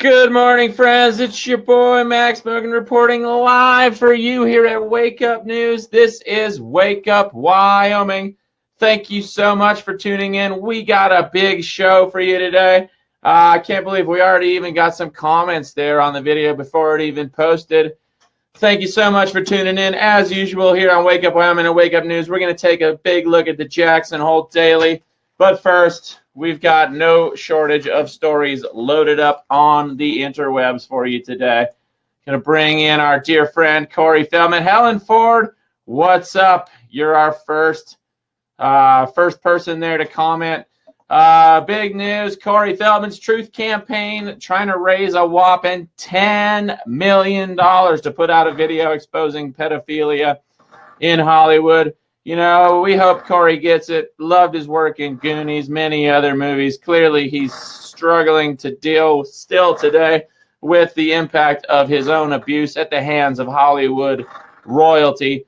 Good morning, friends. It's your boy Max Mogren reporting live for you here at Wake Up News. This is Wake Up Wyoming. Thank you so much for tuning in. We got a big show for you today. I can't believe we already even got some comments there on the video before it even posted. Thank you so much for tuning in. As usual here on Wake Up Wyoming and Wake Up News, we're going to take a big look at the Jackson Hole Daily. But first, we've got no shortage of stories loaded up on the interwebs for you today. Going to bring in our dear friend Corey Feldmen. Helen Ford, what's up? You're our first person there to comment. Big news, Corey Feldman's Truth Campaign trying to raise a whopping $10 million to put out a video exposing pedophilia in Hollywood. You know, we hope Corey gets it. Loved his work in Goonies, many other movies. Clearly, he's struggling to deal still today with the impact of his own abuse at the hands of Hollywood royalty.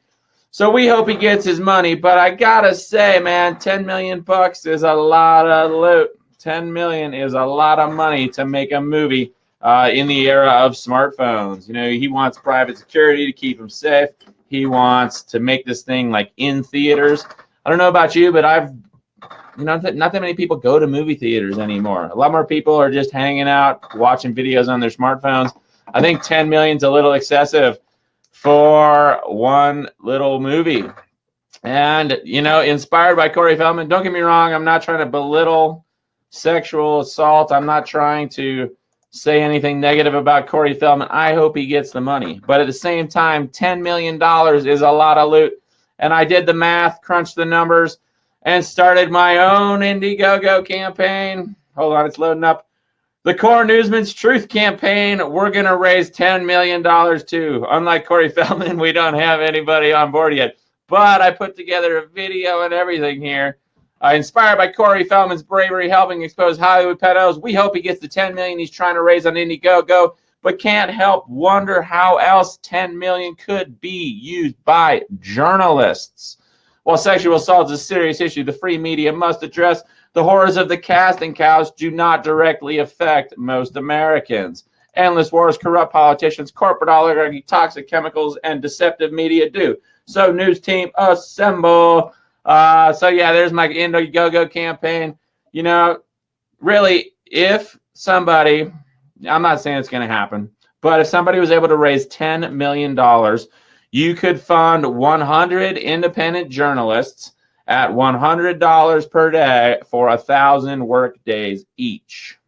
So we hope he gets his money. But I gotta say, man, $10 million is a lot of loot. $10 million is a lot of money to make a movie in the era of smartphones. You know, he wants private security to keep him safe. He wants to make this thing like in theaters. I don't know about you, but not that many people go to movie theaters anymore. A lot more people are just hanging out, watching videos on their smartphones. I think 10 million's a little excessive for one little movie. And, you know, inspired by Corey Feldman, don't get me wrong, I'm not trying to belittle sexual assault. I'm not trying to say anything negative about Corey Feldman. I hope he gets the money. But at the same time, $10 million is a lot of loot. And I did the math, crunched the numbers, and started my own Indiegogo campaign. Hold on, it's loading up. The Core Newsman's Truth Campaign, we're going to raise $10 million too. Unlike Corey Feldman, we don't have anybody on board yet. But I put together a video and everything here. Inspired by Corey Feldman's bravery helping expose Hollywood pedos, we hope he gets the $10 million he's trying to raise on Indiegogo, but can't help wonder how else $10 million could be used by journalists. While sexual assault is a serious issue the free media must address, the horrors of the casting couch do not directly affect most Americans. Endless wars, corrupt politicians, corporate oligarchy, toxic chemicals, and deceptive media do. So, news team, assemble. So yeah, there's my Indiegogo campaign. You know, really, if somebody, I'm not saying it's going to happen, but if somebody was able to raise $10 million, you could fund 100 independent journalists at $100 per day for 1,000 work days each.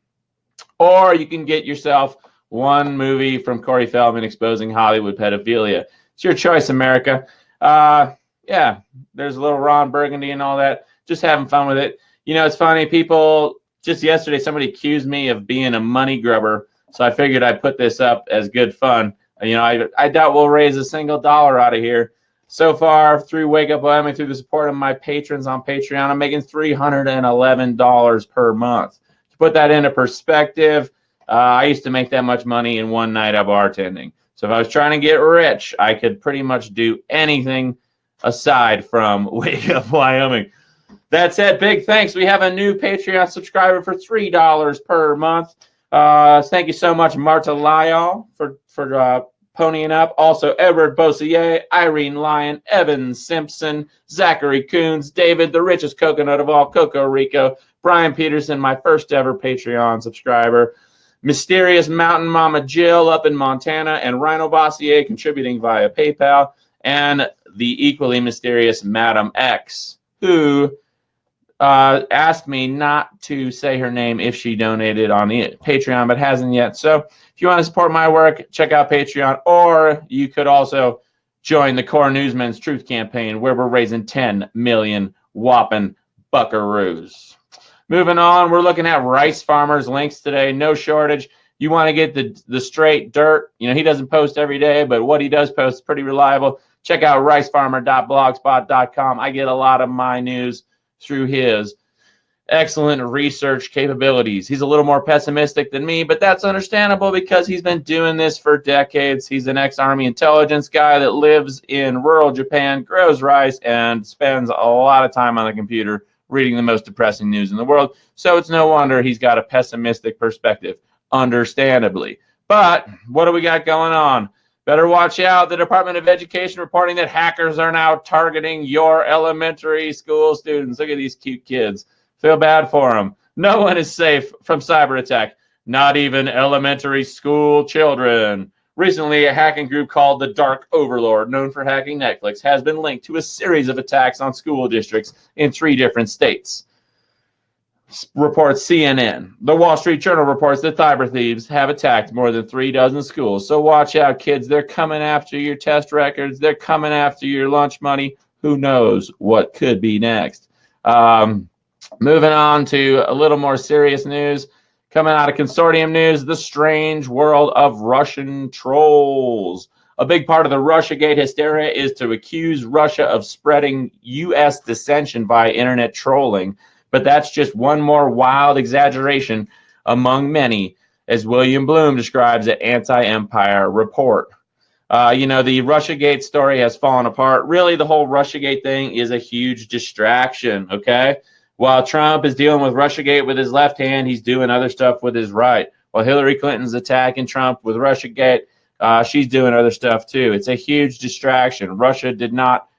Or you can get yourself one movie from Corey Feldman exposing Hollywood pedophilia. It's your choice, America. Yeah, there's a little Ron Burgundy and all that. Just having fun with it. You know, it's funny. People, just yesterday, somebody accused me of being a money grubber. So I figured I'd put this up as good fun. You know, I doubt we'll raise a single dollar out of here. So far, through Wake Up Wyoming, through the support of my patrons on Patreon, I'm making $311 per month. To put that into perspective, I used to make that much money in one night of bartending. So if I was trying to get rich, I could pretty much do anything aside from Wake Up Wyoming. That said, big thanks. We have a new Patreon subscriber for $3 per month. Thank you so much, Marta Lyall, for ponying up. Also, Edward Bossier, Irene Lyon, Evan Simpson, Zachary Coons, David, the richest coconut of all, Coco Rico, Brian Peterson, my first ever Patreon subscriber, Mysterious Mountain Mama Jill up in Montana, and Rhino Bossier contributing via PayPal, and the equally mysterious Madam X, who asked me not to say her name if she donated on the Patreon, but hasn't yet. So if you want to support my work, check out Patreon, or you could also join the Core Newsman's Truth Campaign, where we're raising 10 million whopping buckaroos. Moving on, we're looking at rice farmers links today. No shortage. You want to get the straight dirt. You know, he doesn't post every day, but what he does post is pretty reliable. Check out ricefarmer.blogspot.com. I get a lot of my news through his excellent research capabilities. He's a little more pessimistic than me, but that's understandable because he's been doing this for decades. He's an ex-Army intelligence guy that lives in rural Japan, grows rice, and spends a lot of time on the computer reading the most depressing news in the world. So it's no wonder he's got a pessimistic perspective. understandably. But what do we got going on? Better watch out. The Department of Education reporting that hackers are now targeting your elementary school students. Look at these cute kids. Feel bad for them. No one is safe from cyber attack, not even elementary school children. Recently, a hacking group called the Dark Overlord, known for hacking Netflix, has been linked to a series of attacks on school districts in 3 different states. Reports CNN. The Wall Street Journal reports that cyber thieves have attacked more than 3 dozen schools. So watch out, kids. They're coming after your test records. They're coming after your lunch money. Who knows what could be next? Moving on to a little more serious news. Coming out of consortium news, the strange world of Russian trolls. A big part of the Russiagate hysteria is to accuse Russia of spreading U.S. dissension via internet trolling. But that's just one more wild exaggeration among many, as William Bloom describes at Anti-Empire Report. The Russiagate story has fallen apart. Really, the whole Russiagate thing is a huge distraction, okay? While Trump is dealing with Russiagate with his left hand, he's doing other stuff with his right. While Hillary Clinton's attacking Trump with Russiagate, she's doing other stuff too. It's a huge distraction. Russia did not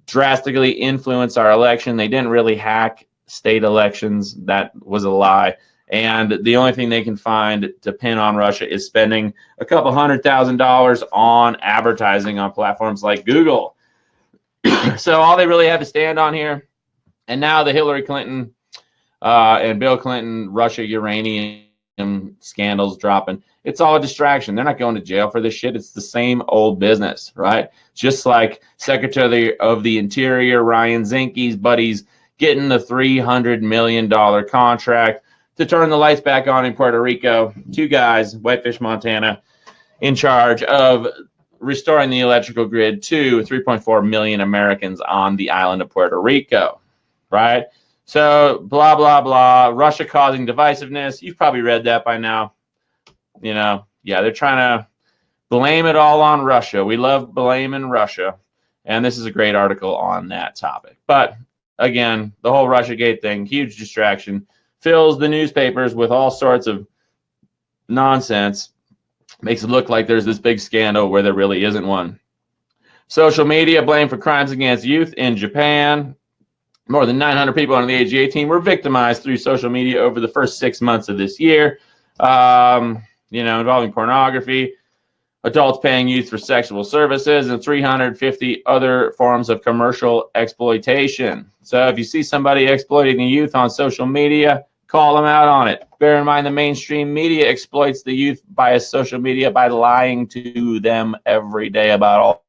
drastically influence our election. They didn't really hack state elections. That was a lie. And the only thing they can find to pin on Russia is spending a couple $100,000 on advertising on platforms like Google. So all they really have to stand on here. And now the Hillary Clinton and Bill Clinton Russia uranium scandals dropping. It's all a distraction. They're not going to jail for this shit. It's the same old business, right? Just like Secretary of the Interior Ryan Zinke's buddies getting the $300 million contract to turn the lights back on in Puerto Rico. 2 guys, Whitefish, Montana, in charge of restoring the electrical grid to 3.4 million Americans on the island of Puerto Rico, right? So, blah, blah, blah. Russia causing divisiveness. You've probably read that by now. Yeah, they're trying to blame it all on Russia. We love blaming Russia. And this is a great article on that topic. But again, the whole Russiagate thing, huge distraction, fills the newspapers with all sorts of nonsense, makes it look like there's this big scandal where there really isn't one. Social media blamed for crimes against youth in Japan. More than 900 people under the age of 18 were victimized through social media over the first 6 months of this year, involving pornography, adults paying youth for sexual services, and 350 other forms of commercial exploitation. So if you see somebody exploiting the youth on social media, call them out on it. Bear in mind the mainstream media exploits the youth via social media by lying to them every day about all.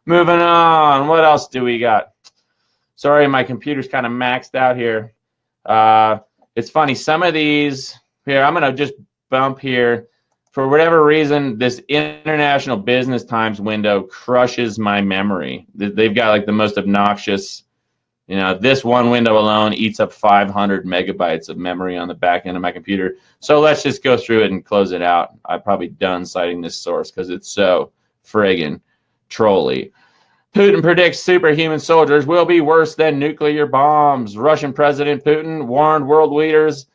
Moving on, what else do we got? Sorry, my computer's kind of maxed out here. It's funny, some of these, here, I'm going to just bump here. For whatever reason, this International Business Times window crushes my memory. They've got like the most obnoxious, this one window alone eats up 500 megabytes of memory on the back end of my computer. So let's just go through it and close it out. I'm probably done citing this source because it's so friggin' trolly. Putin predicts superhuman soldiers will be worse than nuclear bombs. Russian President Putin warned world leaders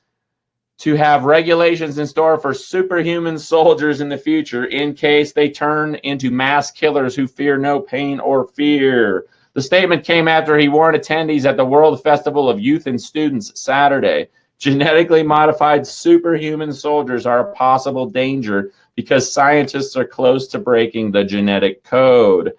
to have regulations in store for superhuman soldiers in the future in case they turn into mass killers who fear no pain or fear. The statement came after he warned attendees at the World Festival of Youth and Students Saturday. Genetically modified superhuman soldiers are a possible danger because scientists are close to breaking the genetic code.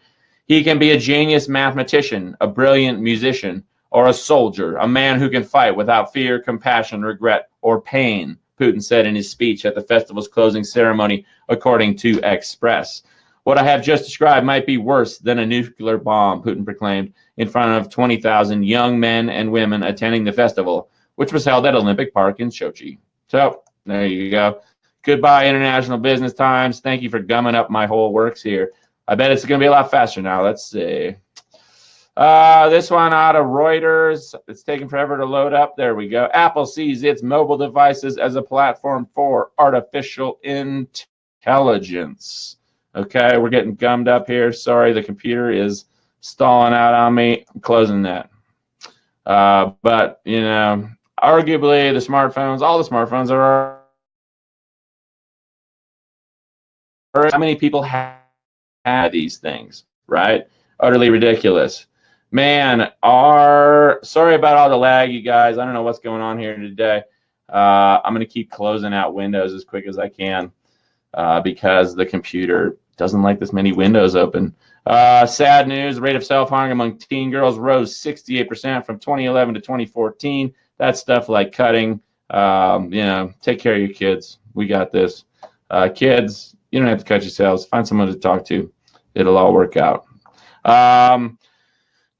He can be a genius mathematician, a brilliant musician, or a soldier, a man who can fight without fear, compassion, regret, or pain, Putin said in his speech at the festival's closing ceremony, according to Express. What I have just described might be worse than a nuclear bomb, Putin proclaimed in front of 20,000 young men and women attending the festival, which was held at Olympic Park in Sochi. So, there you go. Goodbye, International Business Times. Thank you for gumming up my whole works here. I bet it's going to be a lot faster now. Let's see. This one out of Reuters. It's taking forever to load up. There we go. Apple sees its mobile devices as a platform for artificial intelligence. Okay, we're getting gummed up here. Sorry, the computer is stalling out on me. I'm closing that. But, arguably the smartphones, all the smartphones are how many people have these things, right? Utterly ridiculous. Man, sorry about all the lag, you guys. I don't know what's going on here today. I'm going to keep closing out windows as quick as I can because the computer doesn't like this many windows open. Sad news, the rate of self-harm among teen girls rose 68% from 2011 to 2014. That's stuff like cutting. Take care of your kids. We got this. Kids, you don't have to cut yourselves. Find someone to talk to. It'll all work out.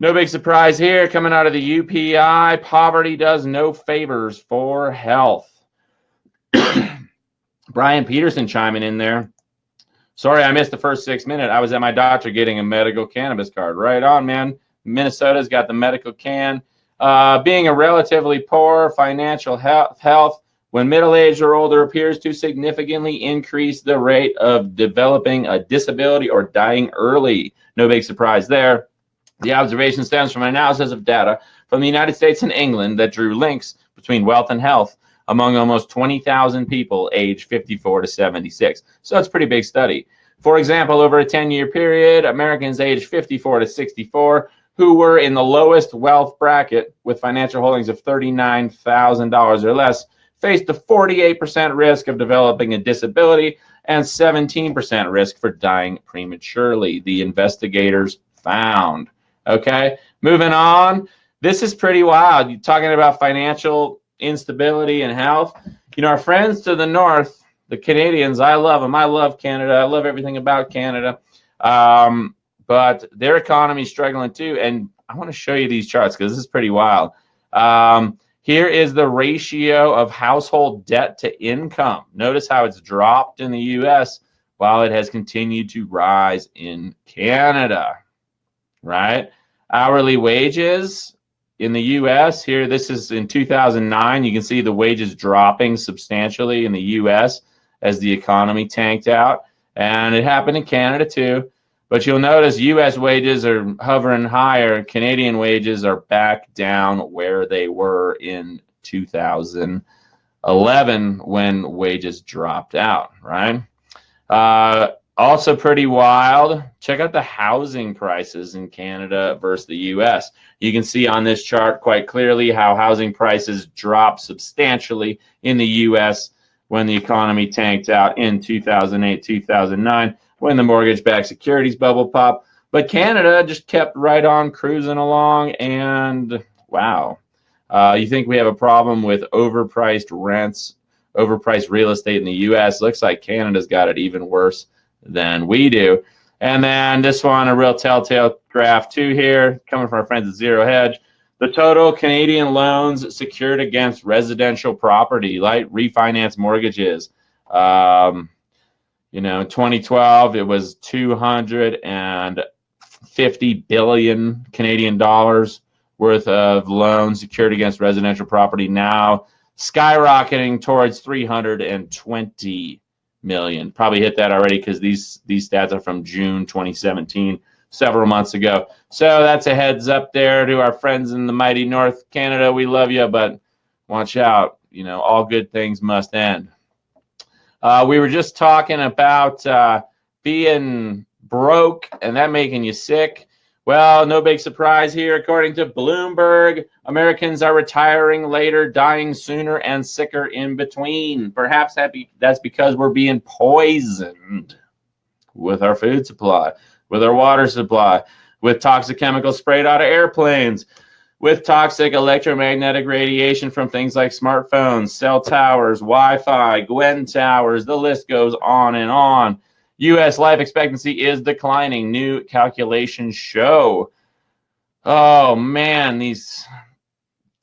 No big surprise here. Coming out of the UPI, poverty does no favors for health. Brian Peterson chiming in there. Sorry, I missed the first 6 minutes. I was at my doctor getting a medical cannabis card. Right on, man. Minnesota's got the medical can. Being a relatively poor financial health when middle-aged or older appears to significantly increase the rate of developing a disability or dying early. No big surprise there. The observation stems from an analysis of data from the United States and England that drew links between wealth and health among almost 20,000 people aged 54 to 76. So it's a pretty big study. For example, over a 10-year period, Americans aged 54 to 64 who were in the lowest wealth bracket with financial holdings of $39,000 or less faced a 48% risk of developing a disability and 17% risk for dying prematurely, the investigators found. Okay, moving on. This is pretty wild. You're talking about financial instability and health. You know, our friends to the north, the Canadians, I love them. I love Canada. I love everything about Canada. But their economy is struggling too. And I want to show you these charts because this is pretty wild. Here is the ratio of household debt to income. Notice how it's dropped in the U.S. while it has continued to rise in Canada, right? Hourly wages in the U.S. here, this is in 2009. You can see the wages dropping substantially in the U.S. as the economy tanked out. And it happened in Canada too. But you'll notice U.S. wages are hovering higher. Canadian wages are back down where they were in 2011 when wages dropped out, right? Also pretty wild. Check out the housing prices in Canada versus the U.S. You can see on this chart quite clearly how housing prices dropped substantially in the U.S. when the economy tanked out in 2008, 2009, when the mortgage-backed securities bubble popped. But Canada just kept right on cruising along, and wow. You think we have a problem with overpriced rents, overpriced real estate in the U.S.? Looks like Canada's got it even worse than we do. And then this one, a real telltale graph too here, coming from our friends at Zero Hedge. The total Canadian loans secured against residential property, like refinance mortgages. In 2012, it was 250 billion Canadian dollars worth of loans secured against residential property. Now skyrocketing towards 320 million. Probably hit that already because these stats are from June 2017, several months ago. So that's a heads up there to our friends in the mighty North Canada. We love you, but watch out. All good things must end. We were just talking about being broke and that making you sick. Well, no big surprise here. According to Bloomberg, Americans are retiring later, dying sooner, and sicker in between. Perhaps that's because we're being poisoned with our food supply, with our water supply, with toxic chemicals sprayed out of airplanes, with toxic electromagnetic radiation from things like smartphones, cell towers, Wi-Fi, Gwen towers. The list goes on and on. U.S. life expectancy is declining. New calculations show. Oh, man, these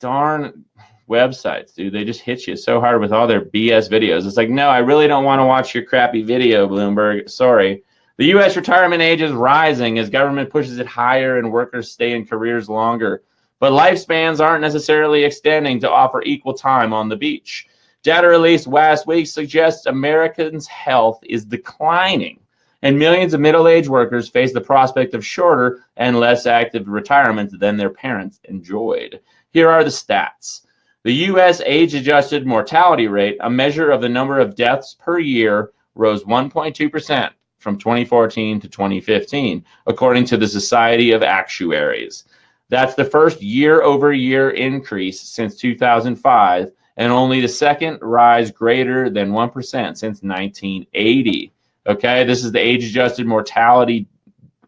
darn websites, dude, they just hit you so hard with all their BS videos. It's like, no, I really don't want to watch your crappy video, Bloomberg. Sorry. The U.S. retirement age is rising as government pushes it higher and workers stay in careers longer. But lifespans aren't necessarily extending to offer equal time on the beach. Data released last week suggests Americans' health is declining, and millions of middle-aged workers face the prospect of shorter and less active retirement than their parents enjoyed. Here are the stats. The U.S. age-adjusted mortality rate, a measure of the number of deaths per year, rose 1.2% from 2014 to 2015, according to the Society of Actuaries. That's the first year-over-year increase since 2005, and only the second rise greater than 1% since 1980. Okay, this is the age-adjusted mortality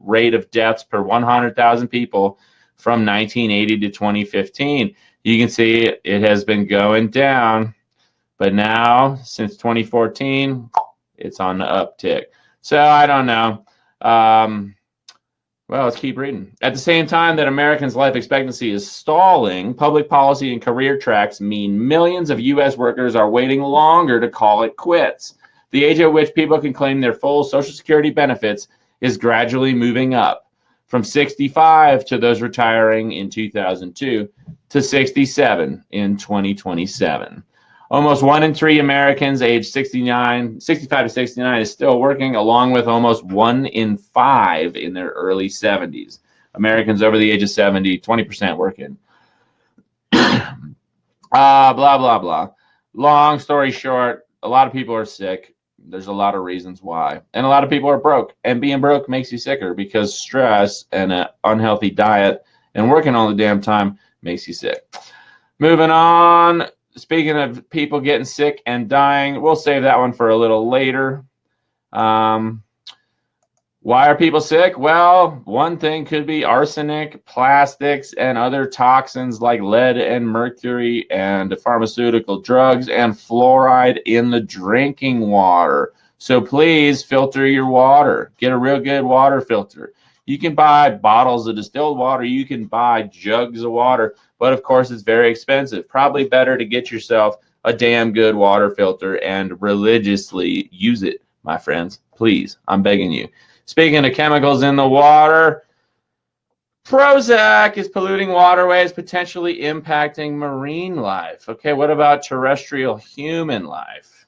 rate of deaths per 100,000 people from 1980 to 2015. You can see it has been going down, but now since 2014, it's on the uptick. So I don't know. Well, let's keep reading. At the same time that Americans' life expectancy is stalling, public policy and career tracks mean millions of U.S. workers are waiting longer to call it quits. The age at which people can claim their full Social Security benefits is gradually moving up, from 65 to those retiring in 2002 to 67 in 2027. Almost 1 in 3 Americans aged 65 to 69 is still working, along with almost 1 in 5 in their early 70s. Americans over the age of 70, 20% working. Blah, blah, blah. Long story short, a lot of people are sick. There's a lot of reasons why. And a lot of people are broke. And being broke makes you sicker because stress and an unhealthy diet and working all the damn time makes you sick. Moving on. Speaking of people getting sick and dying, we'll save that one for a little later. Why are people sick? Well, one thing could be arsenic, plastics, and other toxins like lead and mercury and pharmaceutical drugs and fluoride in the drinking water. So please filter your water. Get a real good water filter. You can buy bottles of distilled water. You can buy jugs of water. But of course, it's very expensive. Probably better to get yourself a damn good water filter and religiously use it, my friends. Please, I'm begging you. Speaking of chemicals in the water, Prozac is polluting waterways, potentially impacting marine life. Okay, what about terrestrial human life?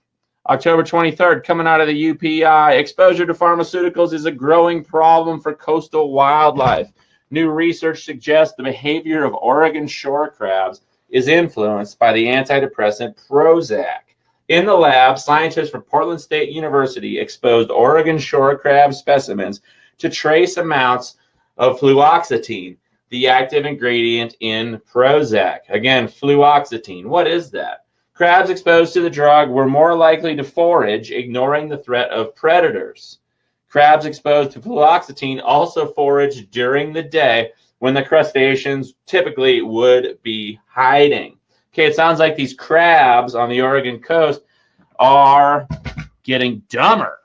October 23rd, coming out of the UPI, exposure to pharmaceuticals is a growing problem for coastal wildlife. New research suggests the behavior of Oregon shore crabs is influenced by the antidepressant Prozac. In the lab, scientists from Portland State University exposed Oregon shore crab specimens to trace amounts of fluoxetine, the active ingredient in Prozac. Again, fluoxetine. What is that? Crabs exposed to the drug were more likely to forage, ignoring the threat of predators. Crabs exposed to fluoxetine also forage during the day when the crustaceans typically would be hiding. Okay, it sounds like these crabs on the Oregon coast are getting dumber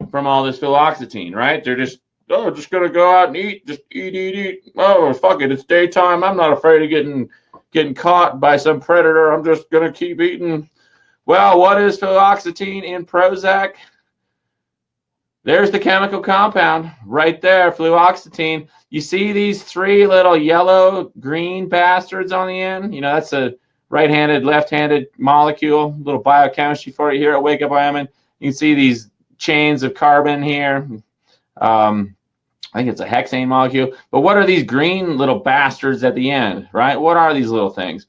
from all this fluoxetine, right? They're just going to go out and eat, just eat. Oh, fuck it, it's daytime. I'm not afraid of getting caught by some predator. I'm just going to keep eating. Well, what is fluoxetine in Prozac? There's the chemical compound right there, fluoxetine. You see these 3 little yellow green bastards on the end? You know, that's a right-handed, left-handed molecule, little biochemistry for you here at Wake Up Wyoming. You can see these chains of carbon here. I think it's a hexane molecule. But what are these green little bastards at the end, right? What are these little things?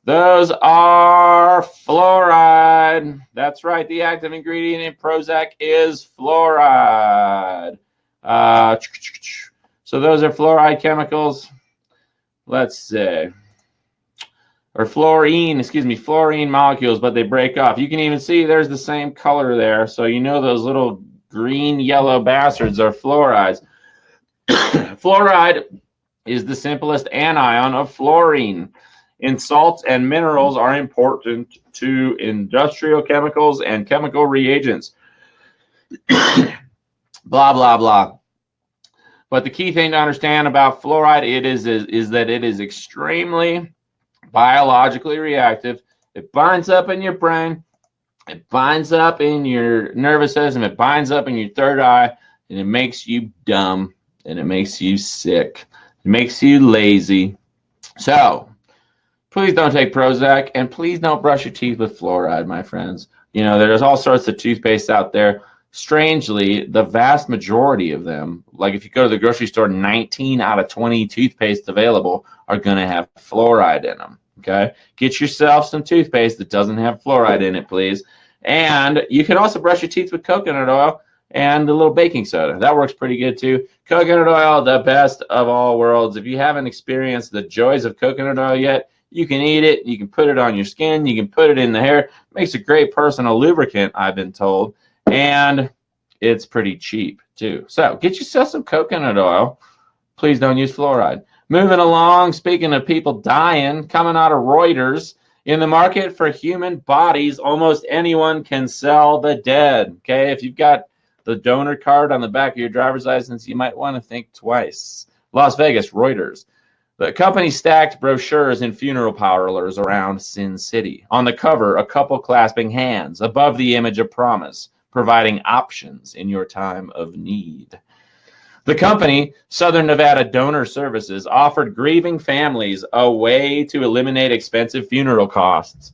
Those are fluoride. That's right. The active ingredient in Prozac is fluoride. So those are fluoride chemicals. Let's see. Or fluorine molecules, but they break off. You can even see there's the same color there. So you know those little green, yellow bastards are fluorides. Fluoride is the simplest anion of fluorine. In salts and minerals are important to industrial chemicals and chemical reagents. Blah, blah, blah. But the key thing to understand about fluoride is that it is extremely biologically reactive. It binds up in your brain. It binds up in your nervous system. It binds up in your third eye, and it makes you dumb, and it makes you sick. It makes you lazy. So please don't take Prozac, and please don't brush your teeth with fluoride, my friends. You know, there's all sorts of toothpaste out there. Strangely, the vast majority of them, like if you go to the grocery store, 19 out of 20 toothpaste available are going to have fluoride in them. Okay? Get yourself some toothpaste that doesn't have fluoride in it, please. And you can also brush your teeth with coconut oil, and a little baking soda. That works pretty good too. Coconut oil, the best of all worlds. If you haven't experienced the joys of coconut oil yet, you can eat it. You can put it on your skin. You can put it in the hair. It makes a great personal lubricant, I've been told. And it's pretty cheap too. So get yourself some coconut oil. Please don't use fluoride. Moving along, speaking of people dying, coming out of Reuters, in the market for human bodies, almost anyone can sell the dead. Okay, if you've got the donor card on the back of your driver's license, you might want to think twice. Las Vegas, Reuters. The company stacked brochures in funeral parlors around Sin City. On the cover, a couple clasping hands above the image of promise, providing options in your time of need. The company, Southern Nevada Donor Services, offered grieving families a way to eliminate expensive funeral costs.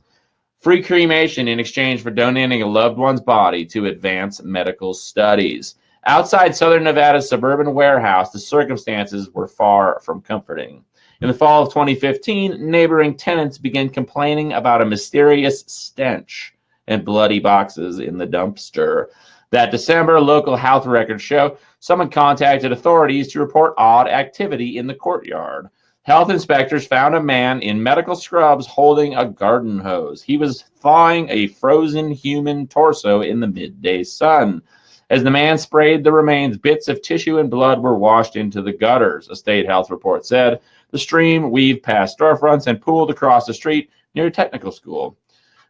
Free cremation in exchange for donating a loved one's body to advance medical studies. Outside Southern Nevada's suburban warehouse, the circumstances were far from comforting. In the fall of 2015, neighboring tenants began complaining about a mysterious stench and bloody boxes in the dumpster. That December, local health records show someone contacted authorities to report odd activity in the courtyard. Health inspectors found a man in medical scrubs holding a garden hose. He was thawing a frozen human torso in the midday sun. As the man sprayed the remains, bits of tissue and blood were washed into the gutters, a state health report said. The stream weaved past storefronts and pooled across the street near a technical school.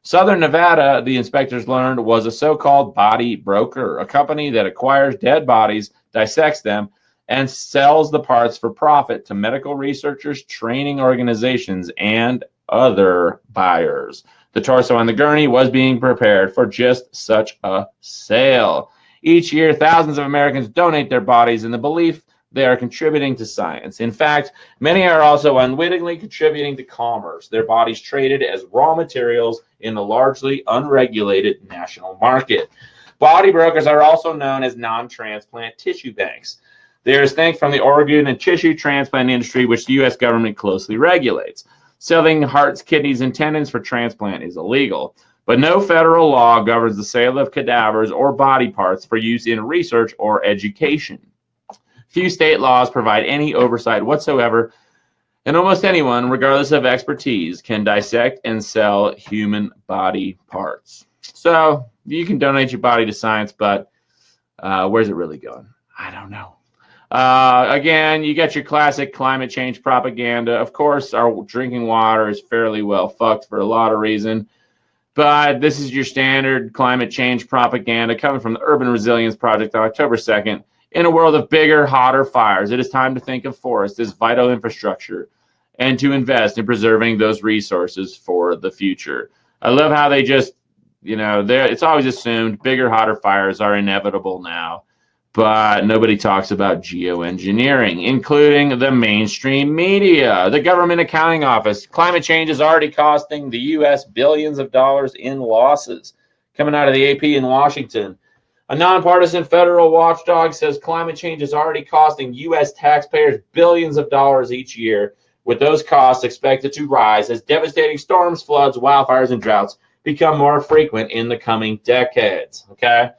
Southern Nevada, the inspectors learned, was a so-called body broker, a company that acquires dead bodies, dissects them, and sells the parts for profit to medical researchers, training organizations, and other buyers. The torso on the gurney was being prepared for just such a sale. Each year, thousands of Americans donate their bodies in the belief they are contributing to science. In fact, many are also unwittingly contributing to commerce, their bodies traded as raw materials in the largely unregulated national market. Body brokers are also known as non-transplant tissue banks. They are distinct from the organ and tissue transplant industry, which the U.S. government closely regulates. Selling hearts, kidneys, and tendons for transplant is illegal, but no federal law governs the sale of cadavers or body parts for use in research or education. Few state laws provide any oversight whatsoever, and almost anyone, regardless of expertise, can dissect and sell human body parts. So you can donate your body to science, but where's it really going? I don't know. Again, you got your classic climate change propaganda. Of course, our drinking water is fairly well fucked for a lot of reasons. But this is your standard climate change propaganda coming from the Urban Resilience Project on October 2nd. In a world of bigger, hotter fires, it is time to think of forests as vital infrastructure and to invest in preserving those resources for the future. I love how they just, it's always assumed bigger, hotter fires are inevitable now, but nobody talks about geoengineering, including the mainstream media, the Government Accounting Office. Climate change is already costing the U.S. billions of dollars in losses. Coming out of the AP in Washington. A nonpartisan federal watchdog says climate change is already costing U.S. taxpayers billions of dollars each year, with those costs expected to rise as devastating storms, floods, wildfires, and droughts become more frequent in the coming decades. Okay?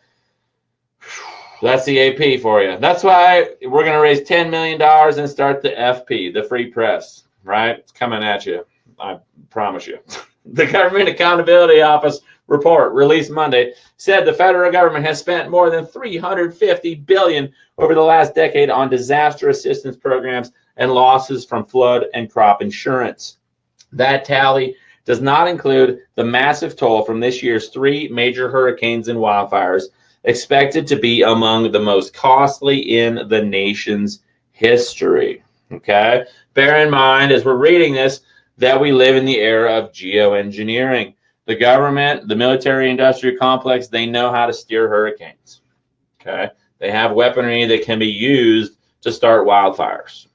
That's the AP for you. That's why we're going to raise $10 million and start the FP, the Free Press, right? It's coming at you. I promise you. The Government Accountability Office report released Monday said the federal government has spent more than $350 billion over the last decade on disaster assistance programs and losses from flood and crop insurance. That tally does not include the massive toll from this year's 3 major hurricanes and wildfires, expected to be among the most costly in the nation's history. Okay? Bear in mind, as we're reading this, that we live in the era of geoengineering. The government, the military-industrial complex, they know how to steer hurricanes. Okay? They have weaponry that can be used to start wildfires.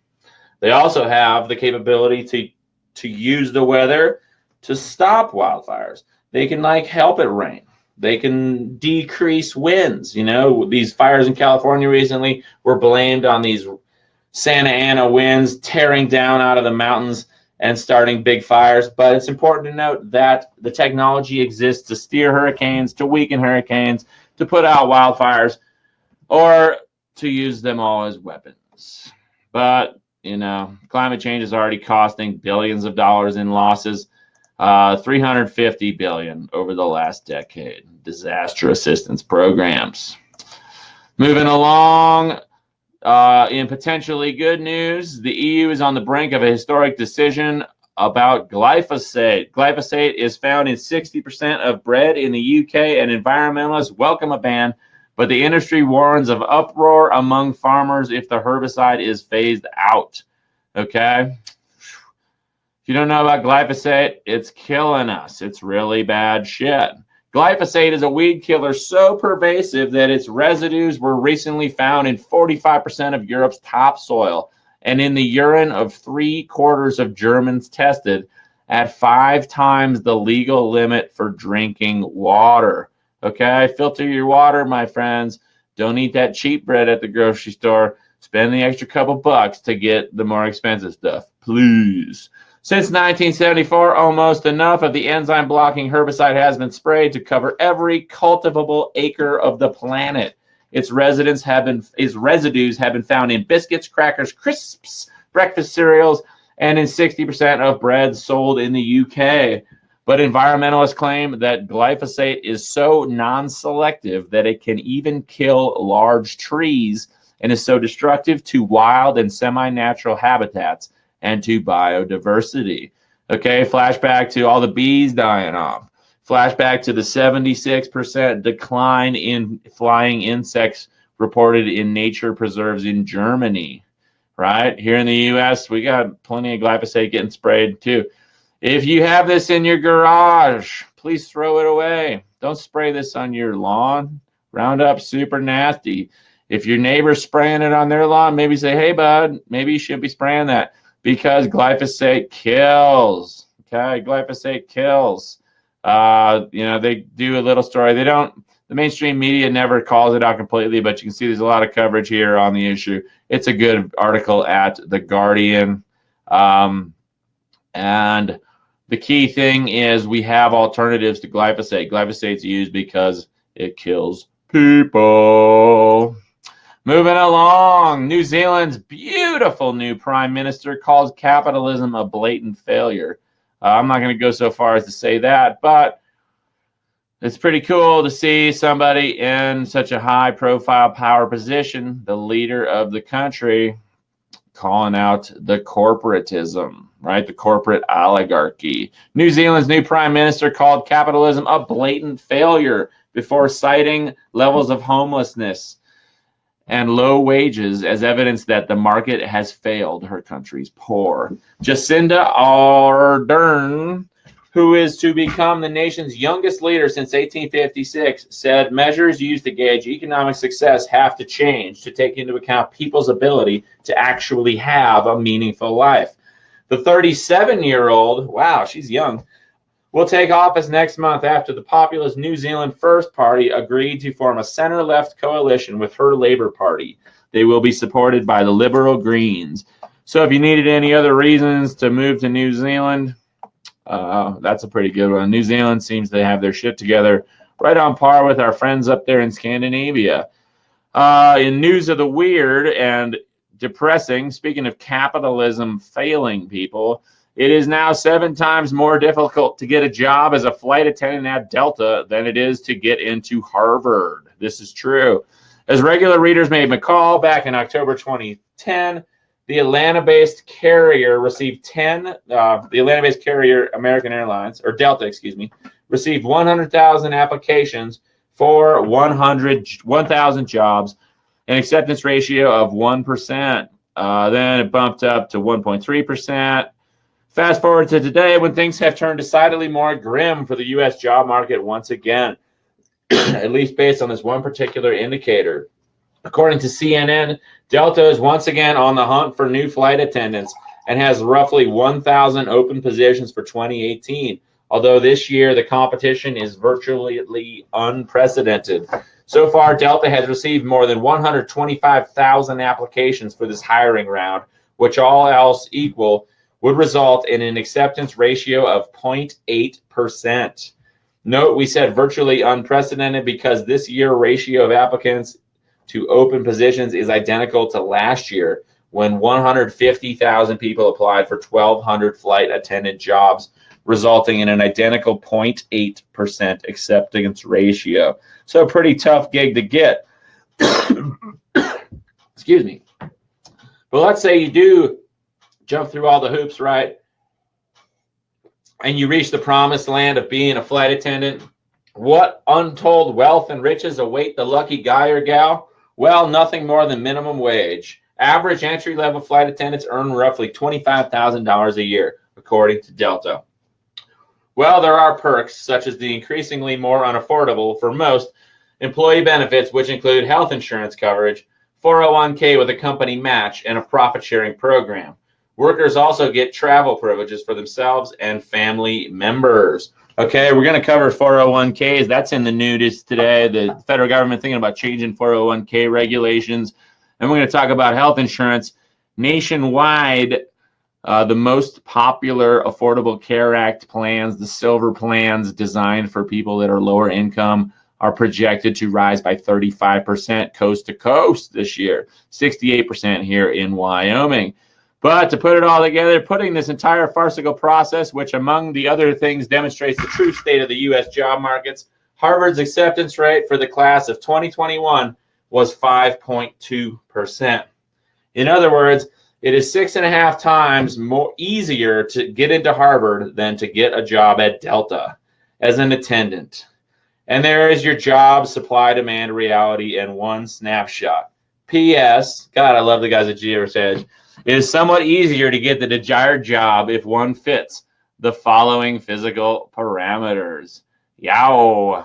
They also have the capability to use the weather to stop wildfires. They can help it rain. They can decrease winds. These fires in California recently were blamed on these Santa Ana winds tearing down out of the mountains and starting big fires. But it's important to note that the technology exists to steer hurricanes, to weaken hurricanes, to put out wildfires. or to use them all as weapons. But, climate change is already costing billions of dollars in losses, 350 billion over the last decade. Disaster assistance programs. Moving along, in potentially good news, the EU is on the brink of a historic decision about glyphosate. Glyphosate is found in 60% of bread in the UK, and environmentalists welcome a ban, but the industry warns of uproar among farmers if the herbicide is phased out. Okay? If you don't know about glyphosate, it's killing us. It's really bad shit. Glyphosate is a weed killer so pervasive that its residues were recently found in 45% of Europe's topsoil and in the urine of 3/4 of Germans tested, at 5 times the legal limit for drinking water. Okay, filter your water, my friends. Don't eat that cheap bread at the grocery store. Spend the extra couple bucks to get the more expensive stuff, please. Since 1974, almost enough of the enzyme-blocking herbicide has been sprayed to cover every cultivable acre of the planet. Its residues have been found in biscuits, crackers, crisps, breakfast cereals, and in 60% of bread sold in the UK. But environmentalists claim that glyphosate is so non-selective that it can even kill large trees and is so destructive to wild and semi-natural habitats and to biodiversity. Okay, flashback to all the bees dying off. Flashback to the 76% decline in flying insects reported in nature preserves in Germany, right? Here in the U.S., we got plenty of glyphosate getting sprayed too. If you have this in your garage, please throw it away. Don't spray this on your lawn. Roundup's super nasty. If your neighbor's spraying it on their lawn, maybe say, hey, bud, maybe you shouldn't be spraying that. Because glyphosate kills. Okay, glyphosate kills. They do a little story. The mainstream media never calls it out completely, but you can see there's a lot of coverage here on the issue. It's a good article at The Guardian. And the key thing is we have alternatives to glyphosate. Glyphosate's used because it kills people. Moving along, New Zealand's beautiful new prime minister calls capitalism a blatant failure. I'm not going to go so far as to say that, but it's pretty cool to see somebody in such a high-profile power position, the leader of the country, calling out the corporatism, right? The corporate oligarchy. New Zealand's new prime minister called capitalism a blatant failure before citing levels of homelessness and low wages as evidence that the market has failed her country's poor. Jacinda Ardern, who is to become the nation's youngest leader since 1856, said measures used to gauge economic success have to change to take into account people's ability to actually have a meaningful life. The 37-year-old, wow, she's young, will take office next month after the populist New Zealand First Party agreed to form a center-left coalition with her Labour Party. They will be supported by the Liberal Greens. So if you needed any other reasons to move to New Zealand, that's a pretty good one. New Zealand seems to have their shit together, right on par with our friends up there in Scandinavia. In news of the weird and depressing, speaking of capitalism failing people, it is now 7 times more difficult to get a job as a flight attendant at Delta than it is to get into Harvard. This is true. As regular readers may recall, back in October 2010, the Atlanta-based carrier American Airlines, or Delta, received 100,000 applications for 1,000 jobs, an acceptance ratio of 1%. Then it bumped up to 1.3%. Fast forward to today when things have turned decidedly more grim for the U.S. job market once again, at least based on this one particular indicator. According to CNN, Delta is once again on the hunt for new flight attendants and has roughly 1,000 open positions for 2018, although this year the competition is virtually unprecedented. So far, Delta has received more than 125,000 applications for this hiring round, which all else equal would result in an acceptance ratio of 0.8%. Note we said virtually unprecedented because this year ratio of applicants to open positions is identical to last year, when 150,000 people applied for 1,200 flight attendant jobs, resulting in an identical 0.8% acceptance ratio. So a pretty tough gig to get. Excuse me. But let's say you do jump through all the hoops, right? And you reach the promised land of being a flight attendant. What untold wealth and riches await the lucky guy or gal? Well, nothing more than minimum wage. Average entry-level flight attendants earn roughly $25,000 a year, according to Delta. Well, there are perks, such as the increasingly more unaffordable for most employee benefits, which include health insurance coverage, 401k with a company match, and a profit-sharing program. Workers also get travel privileges for themselves and family members. Okay, we're going to cover 401ks. That's in the news today. The federal government thinking about changing 401k regulations. And we're going to talk about health insurance. Nationwide, the most popular Affordable Care Act plans, the silver plans designed for people that are lower income, are projected to rise by 35% coast to coast this year, 68% here in Wyoming. But to put it all together, putting this entire farcical process, which among the other things demonstrates the true state of the U.S. job markets, Harvard's acceptance rate for the class of 2021 was 5.2%. In other words, it is 6.5 times more easier to get into Harvard than to get a job at Delta as an attendant. And there is your job supply-demand reality in one snapshot. P.S. God, I love the guys at Geo's Edge. It is somewhat easier to get the desired job if one fits the following physical parameters. Yow.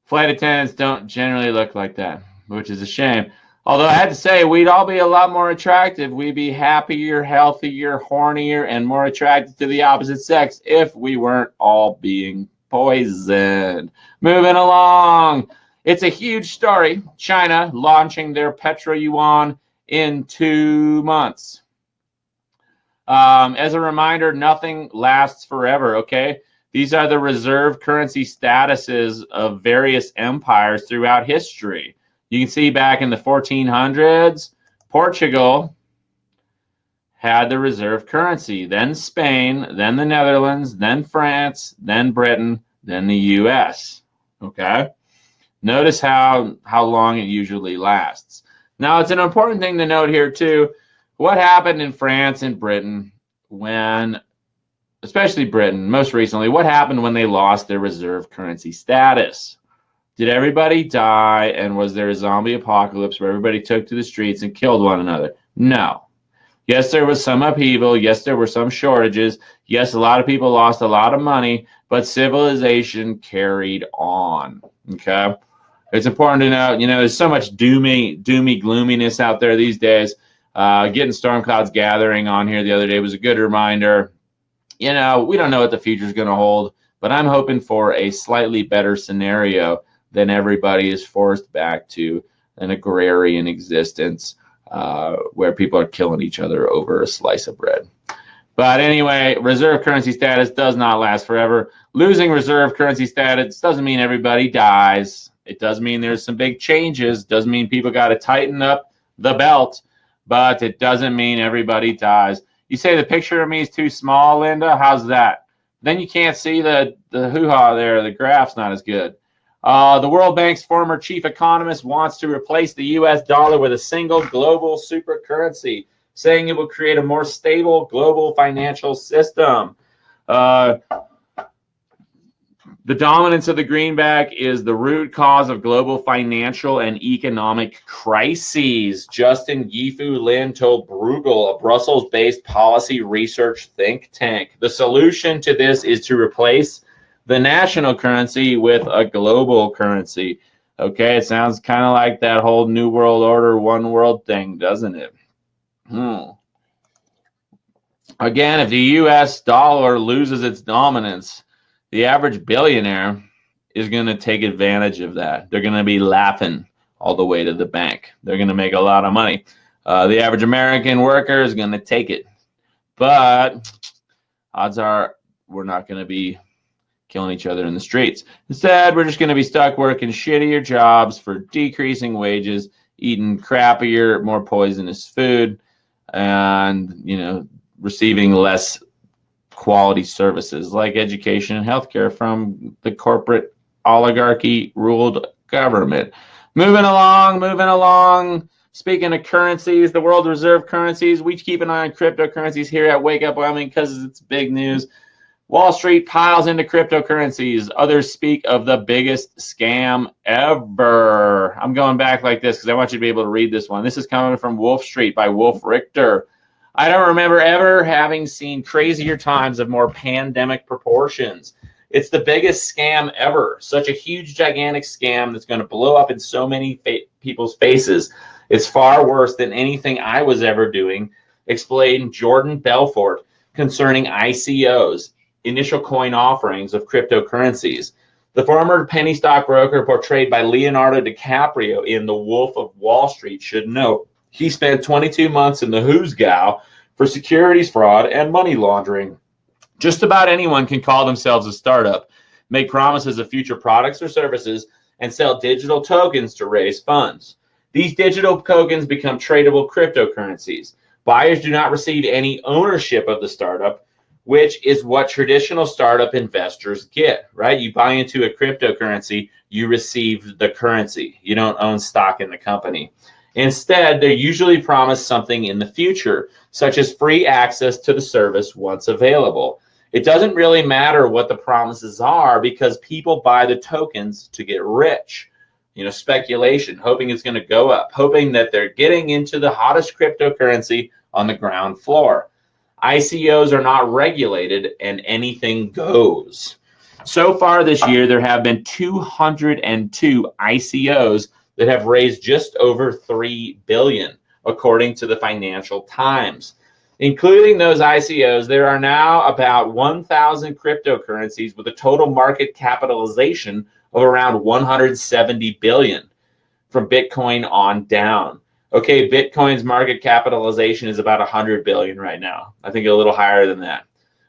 Flight attendants don't generally look like that, which is a shame. Although I had to say, we'd all be a lot more attractive. We'd be happier, healthier, hornier, and more attracted to the opposite sex if we weren't all being poisoned. Moving along. It's a huge story. China launching their Petroyuan in 2 months. As a reminder, nothing lasts forever, okay? These are the reserve currency statuses of various empires throughout history. You can see back in the 1400s, Portugal had the reserve currency, then Spain, then the Netherlands, then France, then Britain, then the US, okay? Notice how long it usually lasts. Now, it's an important thing to note here, too. What happened in France and Britain when, especially Britain, most recently, what happened when they lost their reserve currency status? Did everybody die, and was there a zombie apocalypse where everybody took to the streets and killed one another? No. Yes, there was some upheaval. Yes, there were some shortages. Yes, a lot of people lost a lot of money, but civilization carried on, okay? It's important to note, you know, there's so much doomy gloominess out there these days. Getting storm clouds gathering on here the other day was a good reminder. You know, we don't know what the future is going to hold, but I'm hoping for a slightly better scenario than everybody is forced back to an agrarian existence where people are killing each other over a slice of bread. But anyway, reserve currency status does not last forever. Losing reserve currency status doesn't mean everybody dies. It does mean there's some big changes. Doesn't mean people got to tighten up the belt, but it doesn't mean everybody dies. You say the picture of me is too small, Linda? How's that? Then you can't see the hoo-ha there. The graph's not as good. The World Bank's former chief economist wants to replace the U.S. dollar with a single global super currency, saying it will create a more stable global financial system. The dominance of the greenback is the root cause of global financial and economic crises. Justin Gifu Lin told Bruegel, a Brussels-based policy research think tank. The solution to this is to replace the national currency with a global currency. Okay, it sounds kind of like that whole New World Order, one world thing, doesn't it? Again, if the U.S. dollar loses its dominance, the average billionaire is going to take advantage of that. They're going to be laughing all the way to the bank. They're going to make a lot of money. The average American worker is going to take it. But odds are we're not going to be killing each other in the streets. Instead, we're just going to be stuck working shittier jobs for decreasing wages, eating crappier, more poisonous food, and, you know, receiving less quality services like education and healthcare from the corporate oligarchy ruled government. Moving along. Speaking of currencies, the world reserve currencies, we keep an eye on cryptocurrencies here at Wake Up Wyoming because it's big news. Wall Street piles into cryptocurrencies. Others speak of the biggest scam ever. I'm going back like this because I want you to be able to read this one. This is coming from Wolf Street by Wolf Richter. I don't remember ever having seen crazier times of more pandemic proportions. It's the biggest scam ever. Such a huge, gigantic scam that's going to blow up in so many people's faces. It's far worse than anything I was ever doing, explained Jordan Belfort concerning ICOs, initial coin offerings of cryptocurrencies. The former penny stock broker portrayed by Leonardo DiCaprio in The Wolf of Wall Street should note he spent 22 months in the Who's Gal for securities fraud and money laundering. Just about anyone can call themselves a startup, make promises of future products or services, and sell digital tokens to raise funds. These digital tokens become tradable cryptocurrencies. Buyers do not receive any ownership of the startup, which is what traditional startup investors get, right? You buy into a cryptocurrency, you receive the currency. You don't own stock in the company. Instead, they're usually promised something in the future, such as free access to the service once available. It doesn't really matter what the promises are because people buy the tokens to get rich. You know, speculation, hoping it's going to go up, hoping that they're getting into the hottest cryptocurrency on the ground floor. ICOs are not regulated and anything goes. So far this year, there have been 202 ICOs that have raised just over $3 billion, according to the Financial Times. Including those ICOs, there are now about 1,000 cryptocurrencies with a total market capitalization of around 170 billion from Bitcoin on down. Okay, Bitcoin's market capitalization is about 100 billion right now. I think a little higher than that.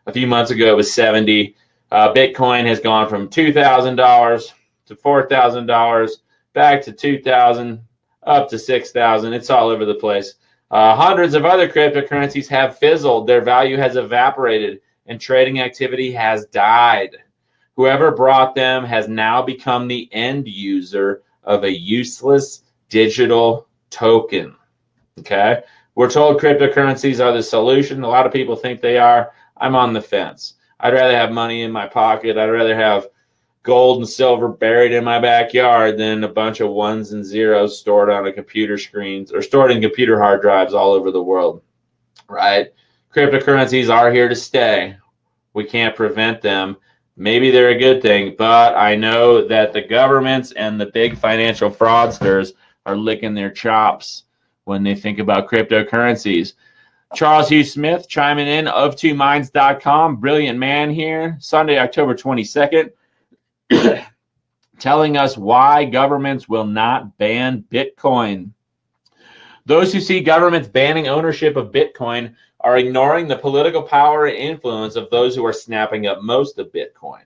A few months ago, it was 70. Bitcoin has gone from $2,000 to $4,000, back to $2,000, up to $6,000. It's all over the place. Hundreds of other cryptocurrencies have fizzled. Their value has evaporated and trading activity has died. Whoever brought them has now become the end user of a useless digital token. Okay? We're told cryptocurrencies are the solution. A lot of people think they are. I'm on the fence. I'd rather have money in my pocket. I'd rather have gold and silver buried in my backyard than a bunch of ones and zeros stored on a computer screens or stored in computer hard drives all over the world, right? Cryptocurrencies are here to stay. We can't prevent them. Maybe they're a good thing, but I know that the governments and the big financial fraudsters are licking their chops when they think about cryptocurrencies. Charles Hugh Smith chiming in of 2minds.com. Brilliant man here. Sunday, October 22nd. Telling us why governments will not ban Bitcoin. Those who see governments banning ownership of Bitcoin are ignoring the political power and influence of those who are snapping up most of Bitcoin.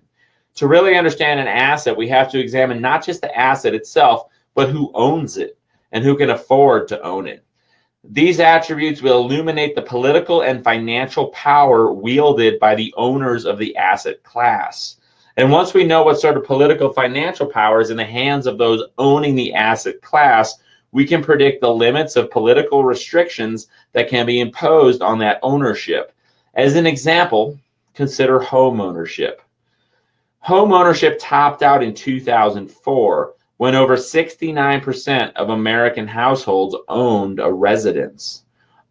To really understand an asset, we have to examine not just the asset itself, but who owns it and who can afford to own it. These attributes will illuminate the political and financial power wielded by the owners of the asset class. And once we know what sort of political financial power is in the hands of those owning the asset class, we can predict the limits of political restrictions that can be imposed on that ownership. As an example, consider home ownership. Home ownership topped out in 2004 when over 69% of American households owned a residence.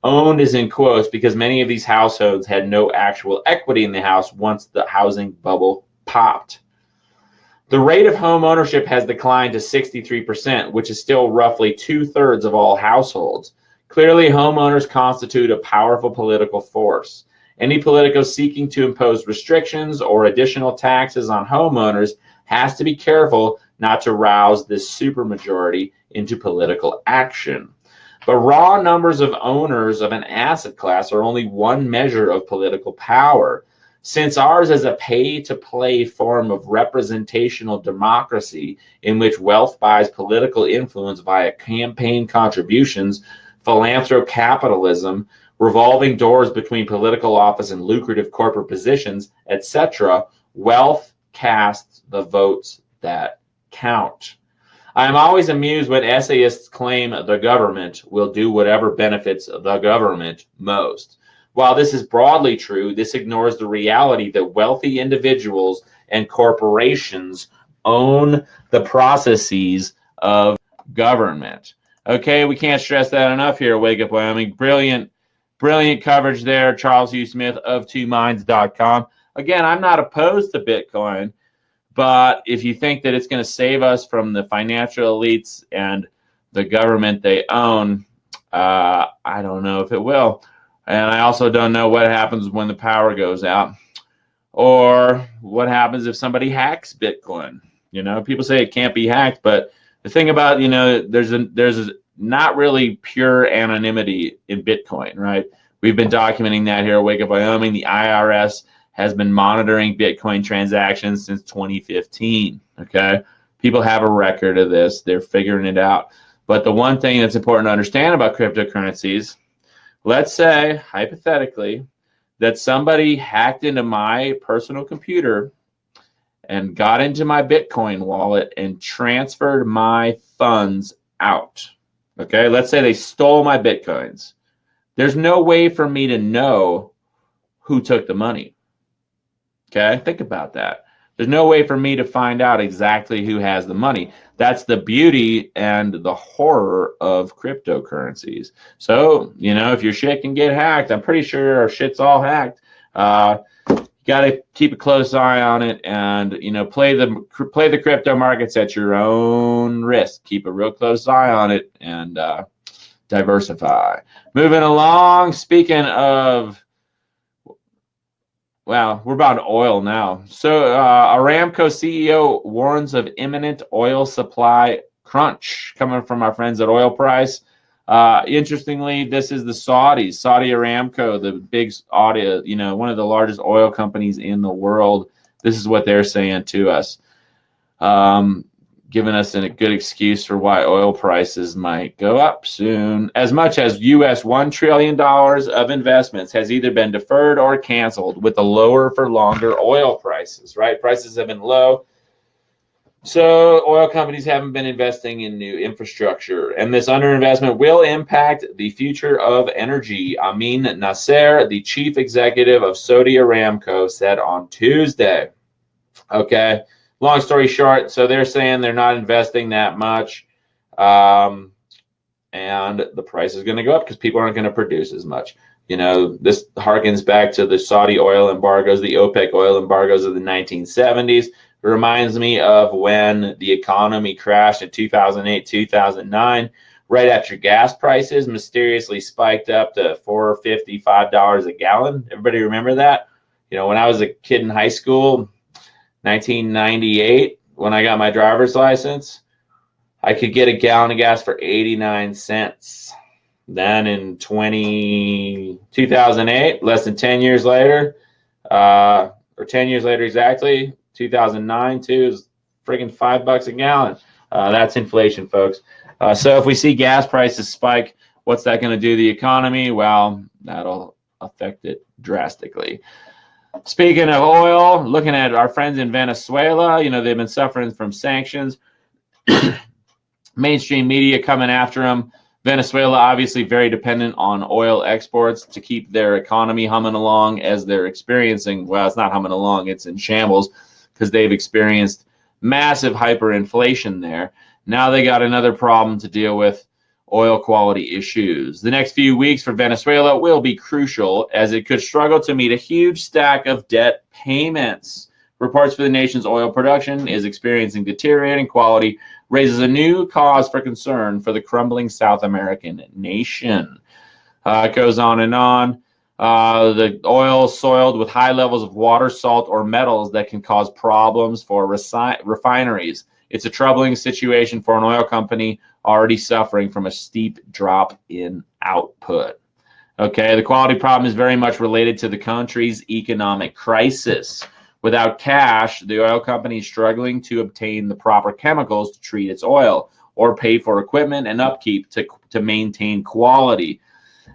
Owned is in quotes because many of these households had no actual equity in the house once the housing bubble popped. The rate of home ownership has declined to 63%, which is still roughly 2/3 of all households. Clearly, homeowners constitute a powerful political force. Any politico seeking to impose restrictions or additional taxes on homeowners has to be careful not to rouse this supermajority into political action. But raw numbers of owners of an asset class are only one measure of political power. Since ours is a pay-to-play form of representational democracy in which wealth buys political influence via campaign contributions, philanthrocapitalism, revolving doors between political office and lucrative corporate positions, etc., wealth casts the votes that count. I am always amused when essayists claim the government will do whatever benefits the government most. While this is broadly true, this ignores the reality that wealthy individuals and corporations own the processes of government. Okay, we can't stress that enough here at Wake Up Wyoming. Brilliant coverage there, Charles Hugh Smith of twominds.com. Again, I'm not opposed to Bitcoin, but if you think that it's going to save us from the financial elites and the government they own, I don't know if it will. And I also don't know what happens when the power goes out, or what happens if somebody hacks Bitcoin. You know, people say it can't be hacked, but the thing about, you know, there's not really pure anonymity in Bitcoin, right? We've been documenting that here at Wake Up Wyoming. The IRS has been monitoring Bitcoin transactions since 2015, okay? People have a record of this. They're figuring it out. But the one thing that's important to understand about cryptocurrencies, let's say, hypothetically, that somebody hacked into my personal computer and got into my Bitcoin wallet and transferred my funds out. Okay, let's say they stole my Bitcoins. There's no way for me to know who took the money. Okay, think about that. There's no way for me to find out exactly who has the money. That's the beauty and the horror of cryptocurrencies. So, you know, if your shit can get hacked, I'm pretty sure our shit's all hacked. You got to keep a close eye on it, and, you know, play the crypto markets at your own risk. Keep a real close eye on it and diversify. Moving along, speaking of, wow, we're about oil now. So Aramco CEO warns of imminent oil supply crunch coming from our friends at Oil Price. Interestingly, this is the Saudis, Saudi Aramco, the big Saudi, you know, one of the largest oil companies in the world. This is what they're saying to us, giving us a good excuse for why oil prices might go up soon. As much as US $1 trillion of investments has either been deferred or canceled with the lower for longer oil prices, right? Prices have been low. So oil companies haven't been investing in new infrastructure, and this underinvestment will impact the future of energy. Amin Nasser, the chief executive of Saudi Aramco, said on Tuesday. Okay, long story short, so they're saying they're not investing that much, and the price is going to go up because people aren't going to produce as much. You know, this harkens back to the Saudi oil embargoes, the OPEC oil embargoes of the 1970s. It reminds me of when the economy crashed in 2008, 2009, right after gas prices mysteriously spiked up to $4.50, $5 a gallon. Everybody remember that? You know, when I was a kid in high school, 1998, when I got my driver's license, I could get a gallon of gas for 89 cents. Then in 2008, less than 10 years later, or 10 years later exactly, 2009 too, is friggin' $5 a gallon. That's inflation, folks. So if we see gas prices spike, what's that going to do to the economy? Well, that'll affect it drastically. Speaking of oil, looking at our friends in Venezuela, you know, they've been suffering from sanctions. Mainstream media coming after them. Venezuela obviously very dependent on oil exports to keep their economy humming along as they're experiencing, well, it's not humming along, it's in shambles because they've experienced massive hyperinflation there. Now they got another problem to deal with, oil quality issues. The next few weeks for Venezuela will be crucial as it could struggle to meet a huge stack of debt payments. Reports for the nation's oil production is experiencing deteriorating quality, raises a new cause for concern for the crumbling South American nation. It goes on and on. The oil soiled with high levels of water, salt, or metals that can cause problems for refineries. It's a troubling situation for an oil company already suffering from a steep drop in output. Okay, the quality problem is very much related to the country's economic crisis. Without cash, the oil company is struggling to obtain the proper chemicals to treat its oil or pay for equipment and upkeep to maintain quality.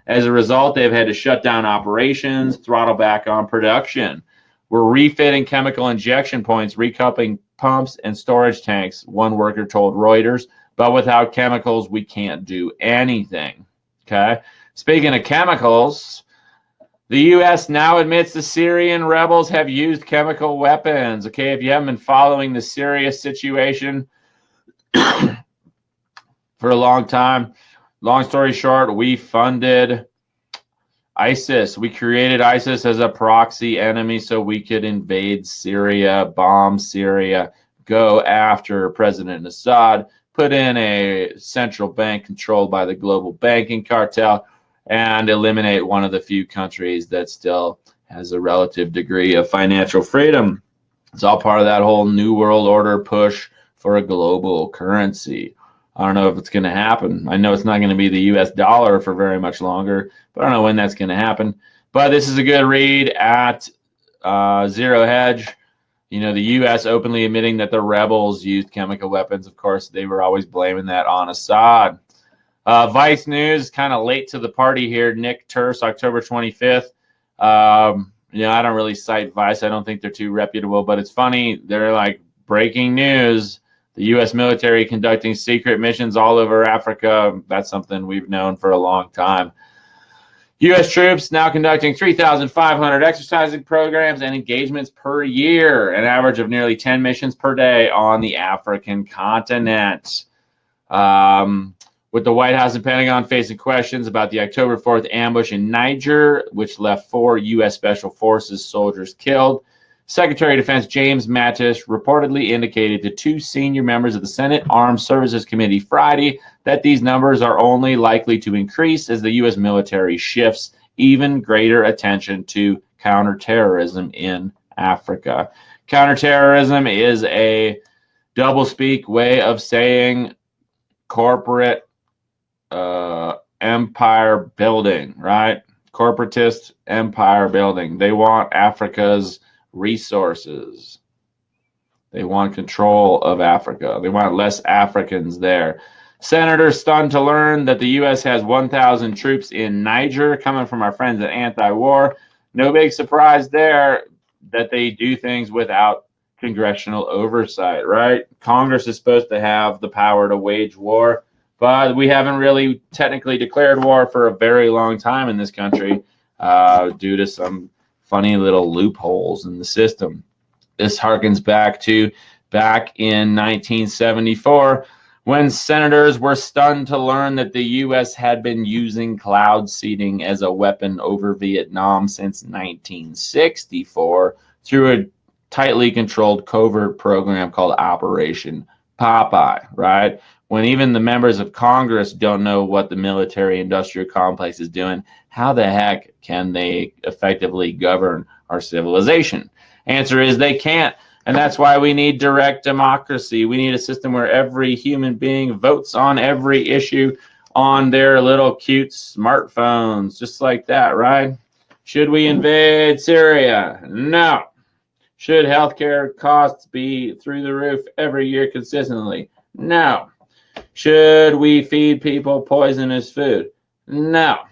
As a result, they've had to shut down operations, throttle back on production. We're refitting chemical injection points, recoupling pumps and storage tanks, one worker told Reuters, but without chemicals, we can't do anything. Okay. Speaking of chemicals, the U.S. now admits the Syrian rebels have used chemical weapons. Okay, if you haven't been following the Syria situation for a long time, long story short, we funded ISIS. We created ISIS as a proxy enemy so we could invade Syria, bomb Syria, go after President Assad, put in a central bank controlled by the global banking cartel, and eliminate one of the few countries that still has a relative degree of financial freedom. It's all part of that whole New World Order push for a global currency. I don't know if it's going to happen. I know it's not going to be the US dollar for very much longer, but I don't know when that's going to happen. But this is a good read at Zero Hedge. You know, the U.S. openly admitting that the rebels used chemical weapons. Of course, they were always blaming that on Assad. Vice News, kind of late to the party here. Nick Turse, October 25th. You know, I don't really cite Vice. I don't think they're too reputable, but it's funny. They're like, breaking news. The U.S. military conducting secret missions all over Africa. That's something we've known for a long time. U.S. troops now conducting 3,500 exercising programs and engagements per year, an average of nearly 10 missions per day on the African continent. With the White House and Pentagon facing questions about the October 4th ambush in Niger, which left 4 U.S. Special Forces soldiers killed, Secretary of Defense James Mattis reportedly indicated to 2 senior members of the Senate Armed Services Committee Friday that these numbers are only likely to increase as the U.S. military shifts even greater attention to counterterrorism in Africa. Counterterrorism is a doublespeak way of saying corporate empire building, right? Corporatist empire building. They want Africa's resources. They want control of Africa. They want less Africans there. Senators stunned to learn that the U.S. has 1,000 troops in Niger, coming from our friends at Anti-War. No big surprise there that they do things without congressional oversight, right? Congress is supposed to have the power to wage war, but we haven't really technically declared war for a very long time in this country due to some funny little loopholes in the system. This harkens back in 1974 when senators were stunned to learn that the U.S. had been using cloud seeding as a weapon over Vietnam since 1964 through a tightly controlled covert program called Operation Popeye, right? When even the members of Congress don't know what the military-industrial complex is doing, how the heck can they effectively govern our civilization? Answer is they can't, and that's why we need direct democracy. We need a system where every human being votes on every issue on their little cute smartphones, just like that, right? Should we invade Syria? No. Should healthcare costs be through the roof every year consistently? No. Should we feed people poisonous food? No.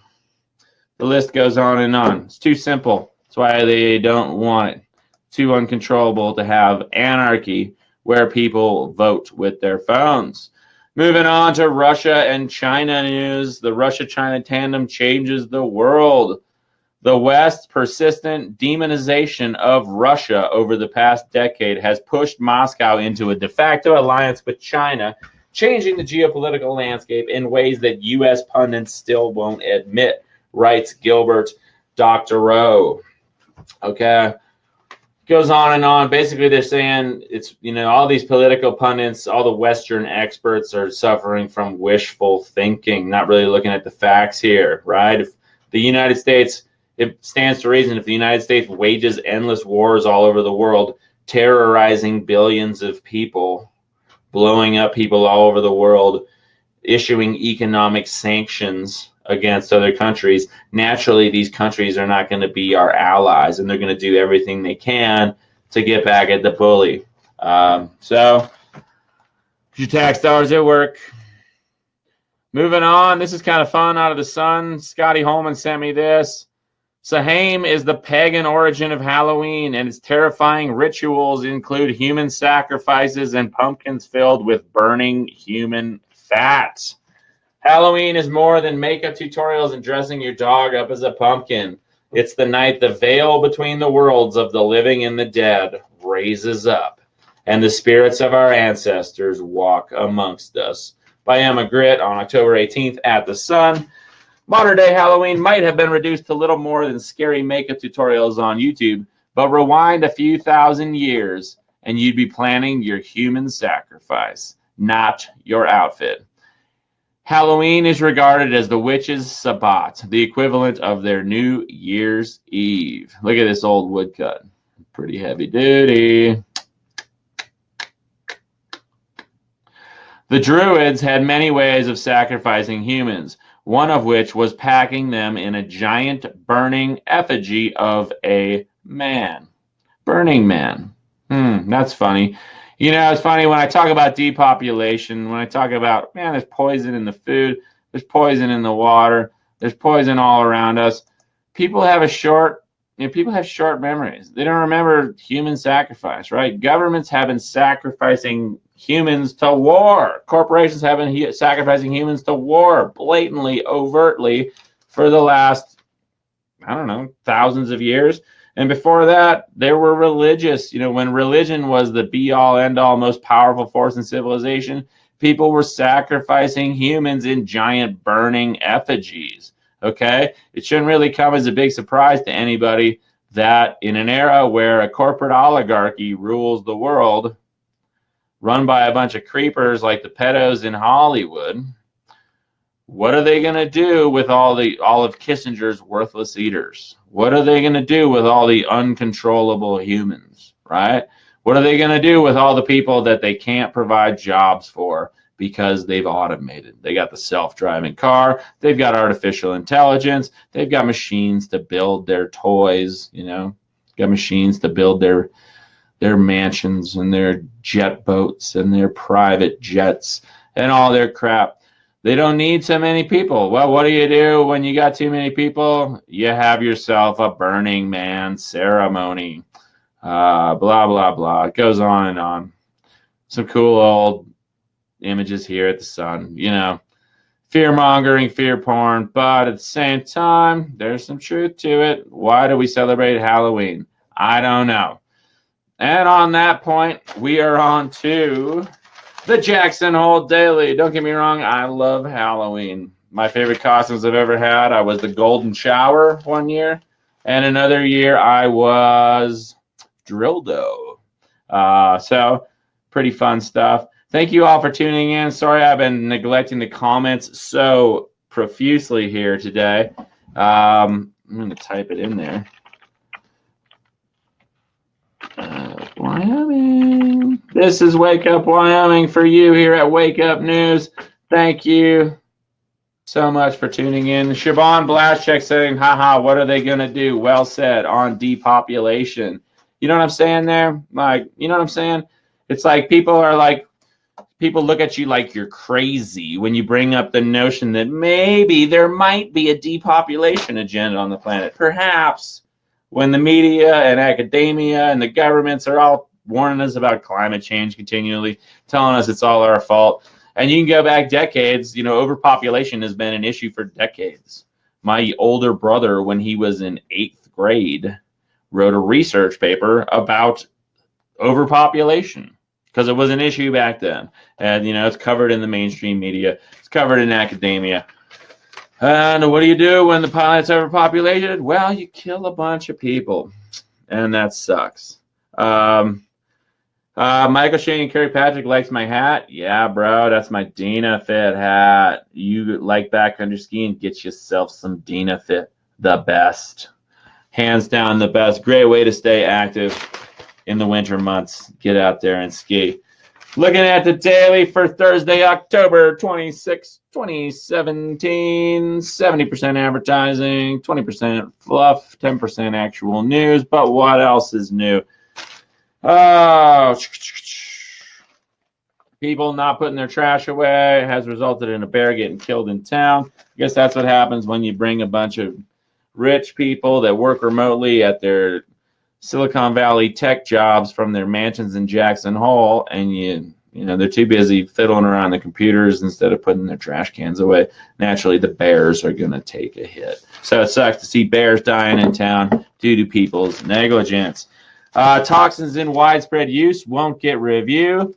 The list goes on and on. It's too simple. That's why they don't want it. Too uncontrollable to have anarchy where people vote with their phones. Moving on to Russia and China news. The Russia-China tandem changes the world. The West's persistent demonization of Russia over the past decade has pushed Moscow into a de facto alliance with China, changing the geopolitical landscape in ways that U.S. pundits still won't admit, writes Gilbert Doctorow. Okay. Goes on and on. Basically, they're saying it's, you know, all these political pundits, all the Western experts are suffering from wishful thinking, not really looking at the facts here, right? If the United States, it stands to reason, if the United States wages endless wars all over the world, terrorizing billions of people, blowing up people all over the world, issuing economic sanctions against other countries, naturally these countries are not going to be our allies, and they're going to do everything they can to get back at the bully. So your tax dollars at work. Moving on, this is kind of fun out of the sun. Scotty Holman sent me this. Samhain is the pagan origin of Halloween, and its terrifying rituals include human sacrifices and pumpkins filled with burning human fat. Halloween is more than makeup tutorials and dressing your dog up as a pumpkin. It's the night the veil between the worlds of the living and the dead raises up, and the spirits of our ancestors walk amongst us. By Emma Gritt on October 18th at The Sun. Modern-day Halloween might have been reduced to little more than scary makeup tutorials on YouTube, but rewind a few thousand years, and you'd be planning your human sacrifice, not your outfit. Halloween is regarded as the witches' Sabbat, the equivalent of their New Year's Eve. Look at this old woodcut. Pretty heavy duty. The Druids had many ways of sacrificing humans, one of which was packing them in a giant burning effigy of a man. Burning Man. That's funny. You know, it's funny when I talk about depopulation, when I talk about, man, there's poison in the food, there's poison in the water, there's poison all around us. People have short memories. They don't remember human sacrifice, right? Governments have been sacrificing humans to war. Corporations have been sacrificing humans to war blatantly, overtly for the last, I don't know, thousands of years. And before that, there were religious, when religion was the be-all, end-all, most powerful force in civilization, people were sacrificing humans in giant burning effigies, okay? It shouldn't really come as a big surprise to anybody that in an era where a corporate oligarchy rules the world, run by a bunch of creepers like the pedos in Hollywood, what are they going to do with all of Kissinger's worthless eaters? What are they going to do with all the uncontrollable humans, right? What are they going to do with all the people that they can't provide jobs for because they've automated? They got the self-driving car. They've got artificial intelligence. They've got machines to build their toys, got machines to build their mansions and their jet boats and their private jets and all their crap. They don't need so many people. Well, what do you do when you got too many people? You have yourself a Burning Man ceremony. Blah, blah, blah. It goes on and on. Some cool old images here at the Sun. Fear-mongering, fear porn, but at the same time, there's some truth to it. Why do we celebrate Halloween? I don't know. And on that point, we are on to the Jackson Hole Daily. Don't get me wrong, I love Halloween. My favorite costumes I've ever had, I was the Golden Shower one year, and another year I was Drildo. So, pretty fun stuff. Thank you all for tuning in. Sorry I've been neglecting the comments so profusely here today. I'm going to type it in there. Wyoming. This is Wake Up Wyoming for you here at Wake Up News. Thank you so much for tuning in. Siobhan Blaschek saying, haha, what are they going to do? Well said on depopulation. You know what I'm saying there? You know what I'm saying? It's like people look at you like you're crazy when you bring up the notion that maybe there might be a depopulation agenda on the planet. Perhaps. When the media and academia and the governments are all warning us about climate change continually, telling us it's all our fault. And you can go back decades, overpopulation has been an issue for decades. My older brother, when he was in 8th grade, wrote a research paper about overpopulation because it was an issue back then. And, it's covered in the mainstream media. It's covered in academia. And what do you do when the planet's overpopulated? Well, you kill a bunch of people, and that sucks. Michael Shane and Kerry Patrick likes my hat. Yeah, bro, that's my Dina Fit hat. You like backcountry skiing, get yourself some Dina Fit, the best. Hands down, the best. Great way to stay active in the winter months. Get out there and ski. Looking at the daily for Thursday, October 26, 2017, 70% advertising, 20% fluff, 10% actual news. But what else is new? People not putting their trash away has resulted in a bear getting killed in town. I guess that's what happens when you bring a bunch of rich people that work remotely at their Silicon Valley tech jobs from their mansions in Jackson Hole, and you know they're too busy fiddling around the computers instead of putting their trash cans away. Naturally, the bears are going to take a hit. So it sucks to see bears dying in town due to people's negligence. Toxins in widespread use won't get review.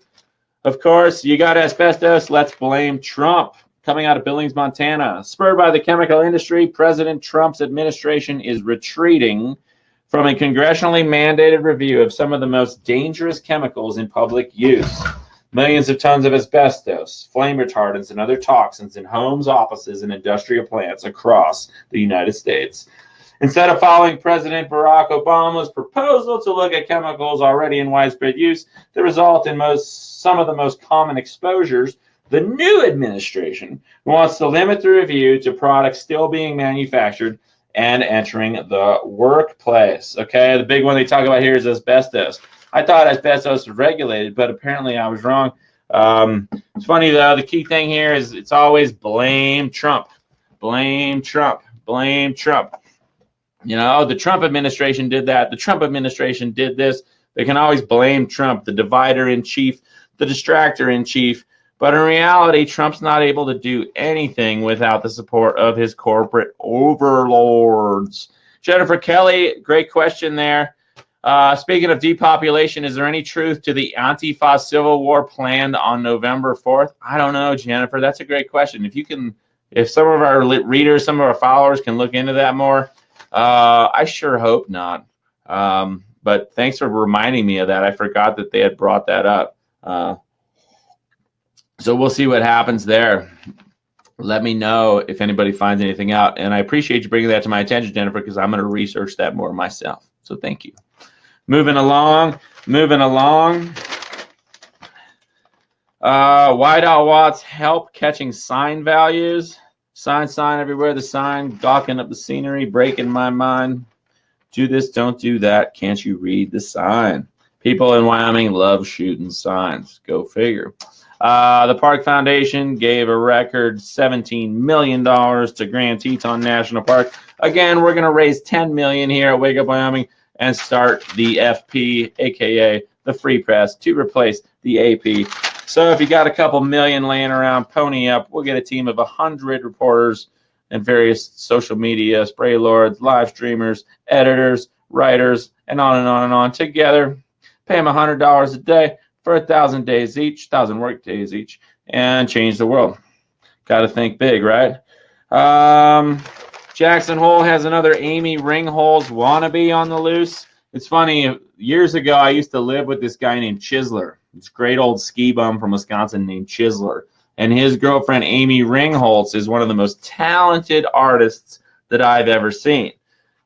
Of course, you got asbestos. Let's blame Trump. Coming out of Billings, Montana. Spurred by the chemical industry, President Trump's administration is retreating from a congressionally mandated review of some of the most dangerous chemicals in public use. Millions of tons of asbestos, flame retardants, and other toxins in homes, offices, and industrial plants across the United States. Instead of following President Barack Obama's proposal to look at chemicals already in widespread use that result in some of the most common exposures, the new administration wants to limit the review to products still being manufactured and entering the workplace. Okay, the big one they talk about here is asbestos. I thought asbestos was regulated, but apparently I was wrong. It's funny, though. The key thing here is it's always blame Trump. Blame Trump. Blame Trump. You know, the Trump administration did that. The Trump administration did this. They can always blame Trump, the divider in chief, the distractor in chief. But in reality, Trump's not able to do anything without the support of his corporate overlords. Jennifer Kelly, great question there. Speaking of depopulation, is there any truth to the Antifa civil war planned on November 4th? I don't know, Jennifer. That's a great question. If some of our readers, some of our followers can look into that more, I sure hope not. But thanks for reminding me of that. I forgot that they had brought that up. So we'll see what happens there. Let me know if anybody finds anything out. And I appreciate you bringing that to my attention, Jennifer, because I'm going to research that more myself. So thank you. Moving along. Watts help catching sign values. Sign everywhere. The sign gawking up the scenery, breaking my mind. Do this, don't do that. Can't you read the sign? People in Wyoming love shooting signs. Go figure. The Park Foundation gave a record $17 million to Grand Teton National Park. Again, we're going to raise $10 million here at Wake Up Wyoming and start the FP, aka the Free Press, to replace the AP. So if you got a couple million laying around, pony up. We'll get a team of 100 reporters and various social media spray lords, live streamers, editors, writers, and on and on and on together. Pay them $100 a day for 1,000 days each, 1,000 work days each, and change the world. Got to think big, right? Jackson Hole has another Amy Ringholes wannabe on the loose. It's funny, years ago I used to live with this guy named Chisler. This great old ski bum from Wisconsin named Chisler. And his girlfriend Amy Ringholtz is one of the most talented artists that I've ever seen.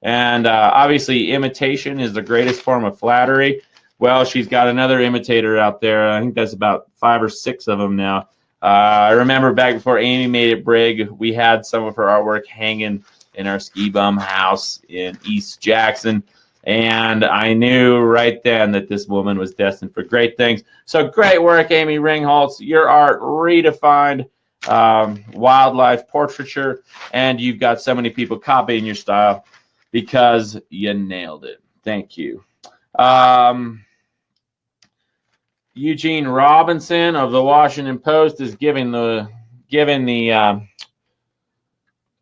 And obviously imitation is the greatest form of flattery. Well, she's got another imitator out there. I think that's about 5 or 6 of them now. I remember back before Amy made it big, we had some of her artwork hanging in our ski bum house in East Jackson. And I knew right then that this woman was destined for great things. So great work, Amy Ringholtz. Your art redefined wildlife portraiture, and you've got so many people copying your style because you nailed it. Thank you. Eugene Robinson of the Washington Post is giving the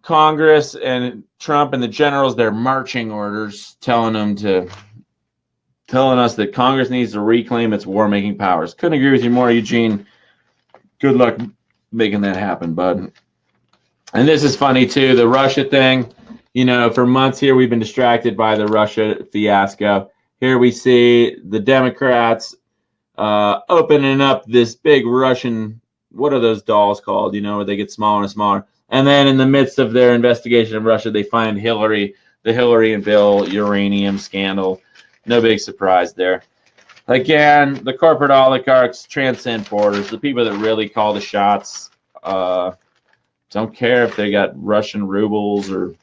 Congress and Trump and the generals their marching orders, telling us that Congress needs to reclaim its war-making powers. Couldn't agree with you more, Eugene. Good luck making that happen, bud. And this is funny too, the Russia thing. You know, for months here we've been distracted by the Russia fiasco. Here we see the Democrats opening up this big Russian, what are those dolls called, you know, where they get smaller and smaller. And then in the midst of their investigation of Russia, they find the Hillary and Bill uranium scandal. No big surprise there. Again, the corporate oligarchs transcend borders. The people that really call the shots don't care if they got Russian rubles or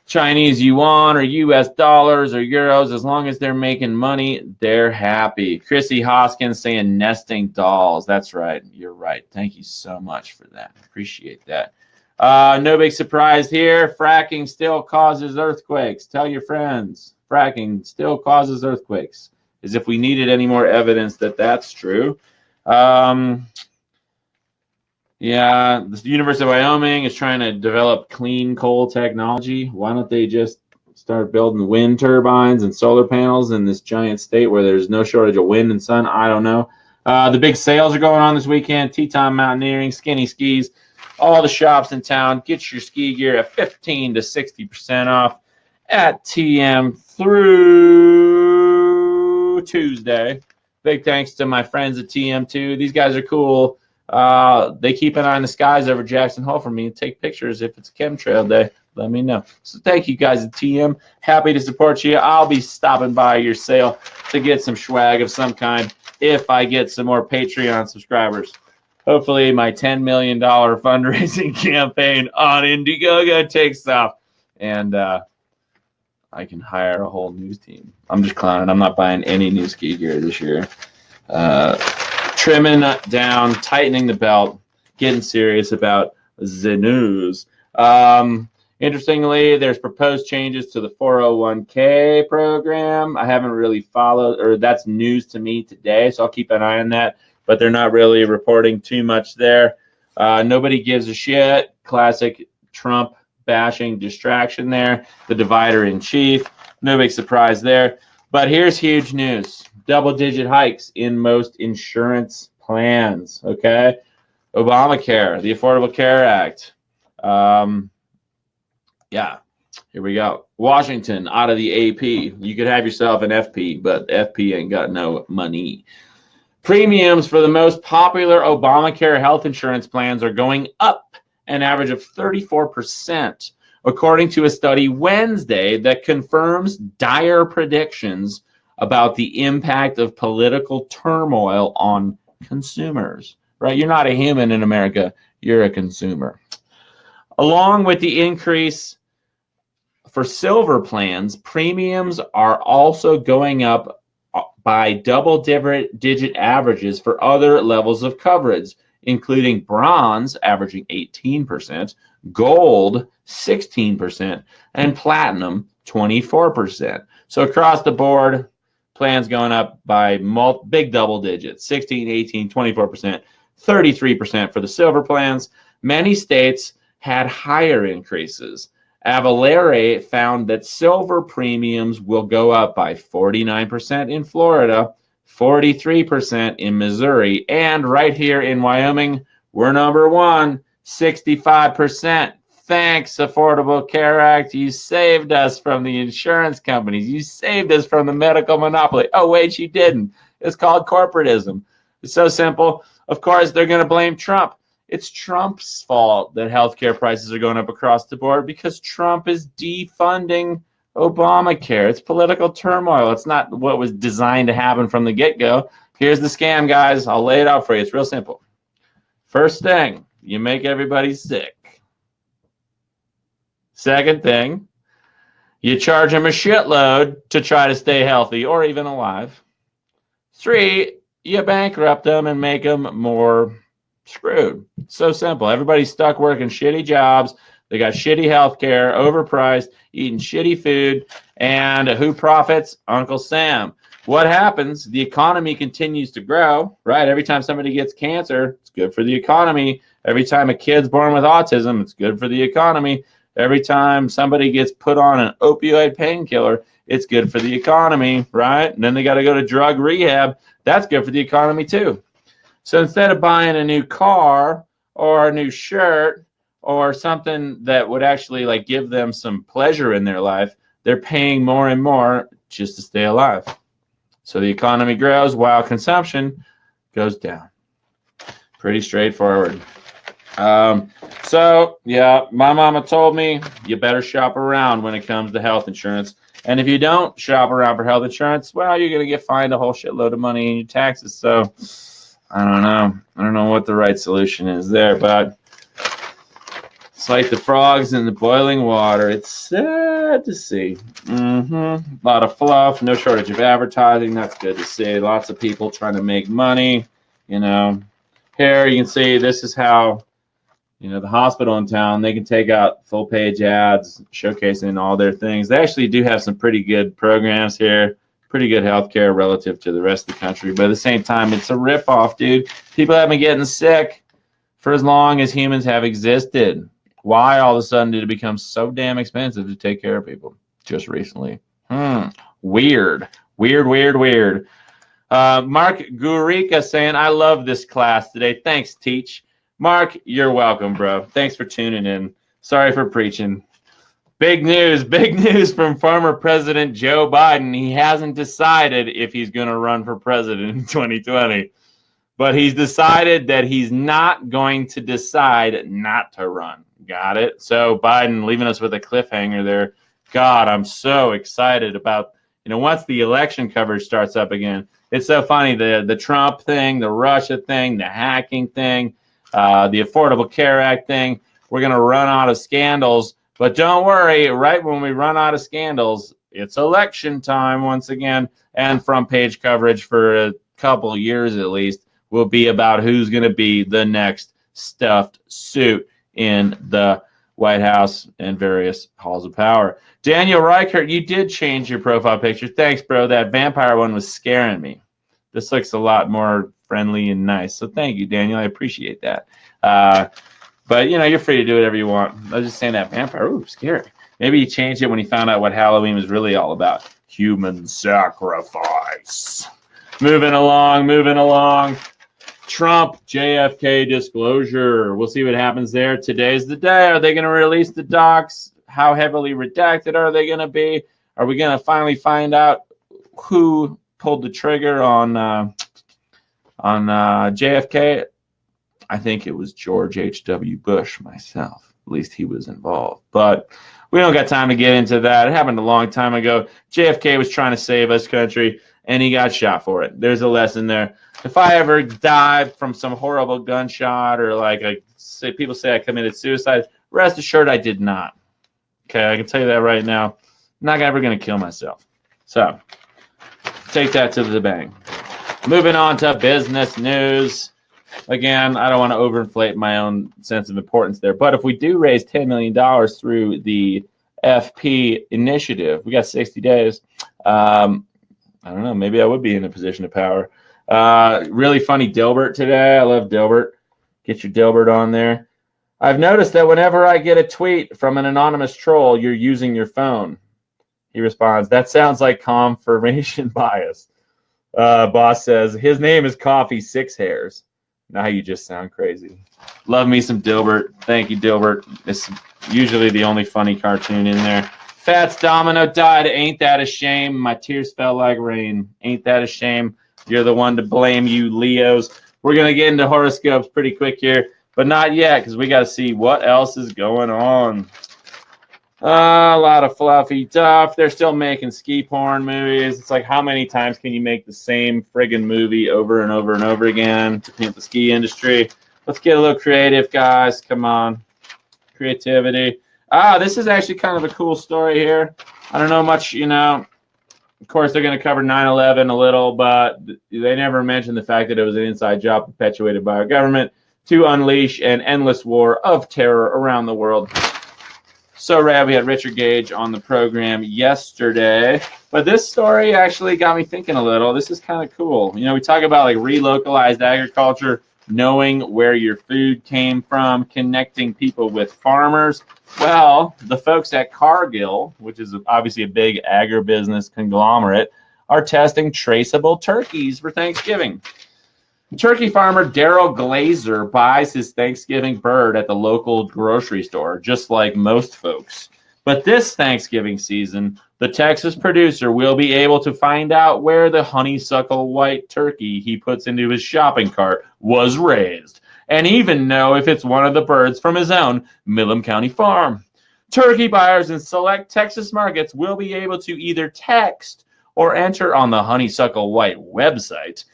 Chinese yuan or US dollars or euros. As long as they're making money, they're happy. Chrissy Hoskins saying nesting dolls. That's right. You're right. Thank you so much for that. Appreciate that. No big surprise here. Fracking still causes earthquakes. Tell your friends. Fracking still causes earthquakes. As if we needed any more evidence that that's true. Yeah, the University of Wyoming is trying to develop clean coal technology. Why don't they just start building wind turbines and solar panels in this giant state where there's no shortage of wind and sun? I don't know. The big sales are going on this weekend. Teton Mountaineering, Skinny Skis, all the shops in town. Get your ski gear at 15 to 60% off at TM through Tuesday. Big thanks to my friends at TM2. These guys are cool. They keep an eye on the skies over Jackson Hole for me and take pictures. If it's chemtrail day, let me know. So thank you guys at TM. Happy to support you. I'll be stopping by your sale to get some swag of some kind if I get some more Patreon subscribers. Hopefully my $10 million fundraising campaign on Indiegogo takes off and I can hire a whole news team. I'm just clowning. I'm not buying any new ski gear this year. Trimming down, tightening the belt, getting serious about the news. Interestingly, there's proposed changes to the 401k program. I haven't really followed, or that's news to me today, so I'll keep an eye on that. But they're not really reporting too much there. Nobody gives a shit. Classic Trump bashing distraction there. The divider in chief. No big surprise there. But here's huge news. Double-digit hikes in most insurance plans, okay? Obamacare, the Affordable Care Act. Yeah, here we go. Washington, out of the AP. You could have yourself an FP, but FP ain't got no money. Premiums for the most popular Obamacare health insurance plans are going up an average of 34%, according to a study Wednesday that confirms dire predictions about the impact of political turmoil on consumers, right? You're not a human in America, you're a consumer. Along with the increase for silver plans, premiums are also going up by double-digit averages for other levels of coverage, including bronze averaging 18%, gold 16%, and platinum 24%. So across the board, plans going up by big double digits, 16, 18, 24%, 33% for the silver plans. Many states had higher increases. Avalere found that silver premiums will go up by 49% in Florida, 43% in Missouri, and right here in Wyoming, we're number one, 65%. Thanks, Affordable Care Act. You saved us from the insurance companies. You saved us from the medical monopoly. Oh, wait, you didn't. It's called corporatism. It's so simple. Of course, they're going to blame Trump. It's Trump's fault that healthcare prices are going up across the board because Trump is defunding Obamacare. It's political turmoil. It's not what was designed to happen from the get-go. Here's the scam, guys. I'll lay it out for you. It's real simple. First thing, you make everybody sick. Second thing, you charge them a shitload to try to stay healthy or even alive. 3, you bankrupt them and make them more screwed. So simple. Everybody's stuck working shitty jobs. They got shitty health care, overpriced, eating shitty food, and who profits? Uncle Sam. What happens? The economy continues to grow, right? Every time somebody gets cancer, it's good for the economy. Every time a kid's born with autism, it's good for the economy. Every time somebody gets put on an opioid painkiller, it's good for the economy, right? And then they got to go to drug rehab. That's good for the economy too. So instead of buying a new car or a new shirt or something that would actually like give them some pleasure in their life, they're paying more and more just to stay alive. So the economy grows while consumption goes down. Pretty straightforward. So, yeah, my mama told me you better shop around when it comes to health insurance. And if you don't shop around for health insurance, well, you're going to get fined a whole shitload of money in your taxes. So, I don't know. I don't know what the right solution is there, but it's like the frogs in the boiling water. It's sad to see. A lot of fluff, no shortage of advertising. That's good to see. Lots of people trying to make money. You know, here you can see this is how, you know, the hospital in town, they can take out full page ads showcasing all their things. They actually do have some pretty good programs here, pretty good healthcare relative to the rest of the country. But at the same time, it's a ripoff, dude. People have been getting sick for as long as humans have existed. Why all of a sudden did it become so damn expensive to take care of people just recently? Weird. Mark Gurika saying, I love this class today. Thanks, Teach. Mark, you're welcome, bro. Thanks for tuning in. Sorry for preaching. Big news from former President Joe Biden. He hasn't decided if he's going to run for president in 2020, but he's decided that he's not going to decide not to run. Got it? So Biden leaving us with a cliffhanger there. God, I'm so excited about, you know, once the election coverage starts up again. It's so funny, the Trump thing, the Russia thing, the hacking thing, the Affordable Care Act thing. We're going to run out of scandals. But don't worry, right when we run out of scandals, it's election time once again. And front page coverage for a couple years at least will be about who's going to be the next stuffed suit in the White House and various halls of power. Daniel Reichert, you did change your profile picture. Thanks, bro. That vampire one was scaring me. This looks a lot more friendly and nice. So thank you, Daniel. I appreciate that. But, you know, you're free to do whatever you want. I was just saying that vampire, ooh, scary. Maybe he changed it when he found out what Halloween was really all about. Human sacrifice. Moving along. Trump, JFK disclosure. We'll see what happens there. Today's the day. Are they going to release the docs? How heavily redacted are they going to be? Are we going to finally find out who pulled the trigger on JFK? I think it was George H.W. Bush myself. At least he was involved. But we don't got time to get into that. It happened a long time ago. JFK was trying to save us country, and he got shot for it. There's a lesson there. If I ever died from some horrible gunshot or people say I committed suicide, rest assured I did not. Okay, I can tell you that right now. I'm not ever going to kill myself. So take that to the bank. Moving on to business news. Again, I don't want to overinflate my own sense of importance there, but if we do raise $10 million through the FP initiative, we got 60 days. I don't know, maybe I would be in a position of power. Really funny Dilbert today. I love Dilbert. Get your Dilbert on there. I've noticed that whenever I get a tweet from an anonymous troll, you're using your phone. He responds, that sounds like confirmation bias. Boss says, his name is Coffee Six Hairs. Now you just sound crazy. Love me some Dilbert. Thank you, Dilbert. It's usually the only funny cartoon in there. Fats Domino died. Ain't that a shame? My tears fell like rain. Ain't that a shame? You're the one to blame, you Leos. We're going to get into horoscopes pretty quick here, but not yet because we got to see what else is going on. A lot of fluffy stuff. They're still making ski porn movies. It's like, how many times can you make the same friggin' movie over and over and over again to paint the ski industry? Let's get a little creative, guys. Come on. Creativity. This is actually kind of a cool story here. I don't know much, you know. Of course, they're going to cover 9/11 a little, but they never mentioned the fact that it was an inside job perpetuated by our government to unleash an endless war of terror around the world. So rad. We had Richard Gage on the program yesterday, but this story actually got me thinking a little. This is kind of cool. You know, we talk about like relocalized agriculture, knowing where your food came from, connecting people with farmers. Well, the folks at Cargill, which is obviously a big agribusiness conglomerate, are testing traceable turkeys for Thanksgiving. Turkey farmer Daryl Glazer buys his Thanksgiving bird at the local grocery store, just like most folks. But this Thanksgiving season, the Texas producer will be able to find out where the honeysuckle white turkey he puts into his shopping cart was raised. and even know if it's one of the birds from his own Milam County farm. Turkey buyers in select Texas markets will be able to either text or enter on the Honeysuckle White website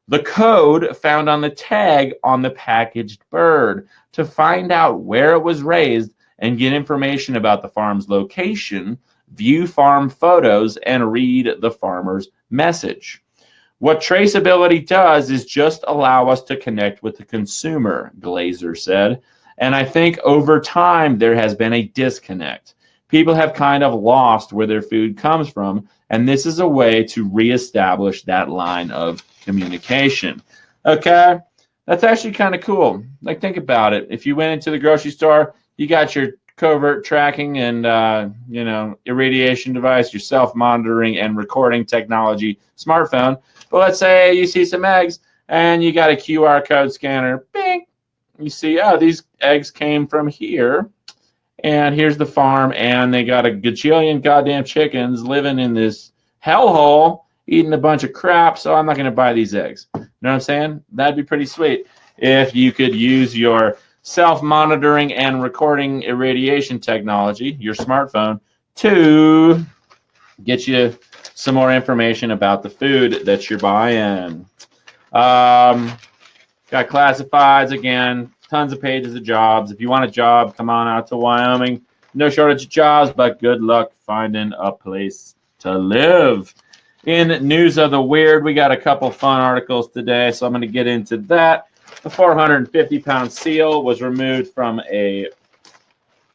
the code found on the tag on the packaged bird to find out where it was raised and get information about the farm's location, view farm photos, and read the farmer's message. What traceability does is just allow us to connect with the consumer, Glazer said. And I think over time there has been a disconnect. People have kind of lost where their food comes from, and this is a way to reestablish that line of communication. Okay, that's actually kind of cool. Like, think about it. If you went into the grocery store, you got your covert tracking and irradiation device, your self-monitoring and recording technology smartphone. But let's say you see some eggs and you got a QR code scanner. Bing! You see, oh, these eggs came from here. And here's the farm, and they got a gajillion goddamn chickens living in this hellhole, eating a bunch of crap, so I'm not going to buy these eggs. You know what I'm saying? That'd be pretty sweet if you could use your self-monitoring and recording irradiation technology, your smartphone, to get you some more information about the food that you're buying. Got classifieds again. Tons of pages of jobs. If you want a job, come on out to Wyoming. No shortage of jobs, but good luck finding a place to live. In news of the weird, we got a couple fun articles today, so I'm going to get into that. A 450-pound seal was removed from a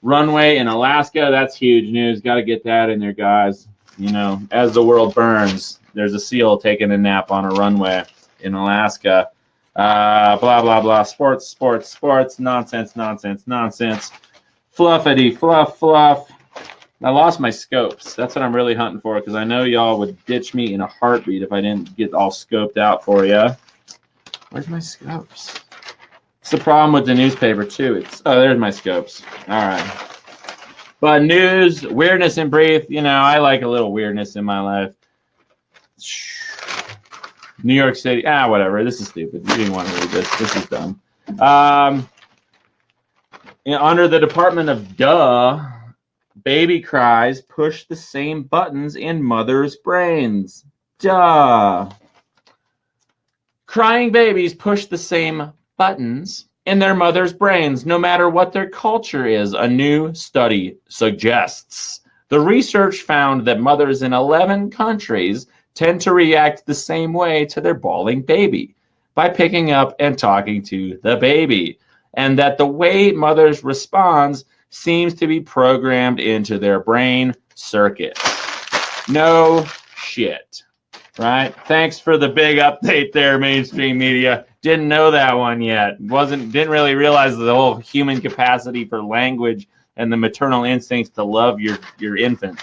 runway in Alaska. That's huge news. Got to get that in there, guys. You know, as the world burns, there's a seal taking a nap on a runway in Alaska. Blah, blah, blah. Sports, sports, sports. Nonsense, nonsense, nonsense. Fluffity, fluff, fluff. I lost my scopes. That's what I'm really hunting for, because I know y'all would ditch me in a heartbeat if I didn't get all scoped out for you. Where's my scopes? It's the problem with the newspaper, too. There's my scopes. All right. But news, weirdness in brief. You know, I like a little weirdness in my life. New York City. Whatever. This is stupid. You didn't want to read this. This is dumb. Under the Department of baby cries push the same buttons in mothers' brains. Duh. Crying babies push the same buttons in their mother's brains, no matter what their culture is, a new study suggests. The research found that mothers in 11 countries tend to react the same way to their bawling baby, by picking up and talking to the baby, and that the way mothers respond seems to be programmed into their brain circuit. No shit, right? Thanks for the big update there, mainstream media. Didn't know that one yet. Didn't really realize the whole human capacity for language and the maternal instincts to love your infant.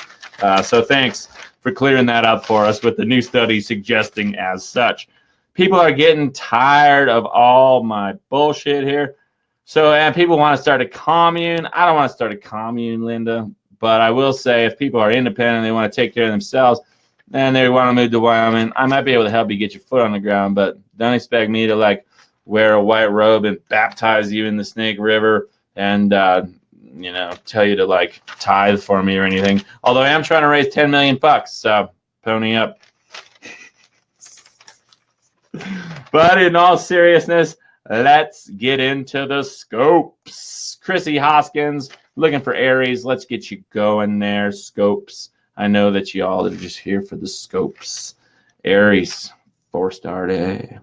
So thanks for clearing that up for us with the new study suggesting as such. People are getting tired of all my bullshit here. So, people want to start a commune. I don't want to start a commune, Linda. But I will say, if people are independent, they want to take care of themselves, and they want to move to Wyoming, I might be able to help you get your foot on the ground. But don't expect me to, like, wear a white robe and baptize you in the Snake River and, tell you to, like, tithe for me or anything. Although I am trying to raise $10 million, so pony up. But in all seriousness, let's get into the scopes. Chrissy Hoskins, looking for Aries. Let's get you going there, scopes. I know that y'all are just here for the scopes. Aries, 4-star day.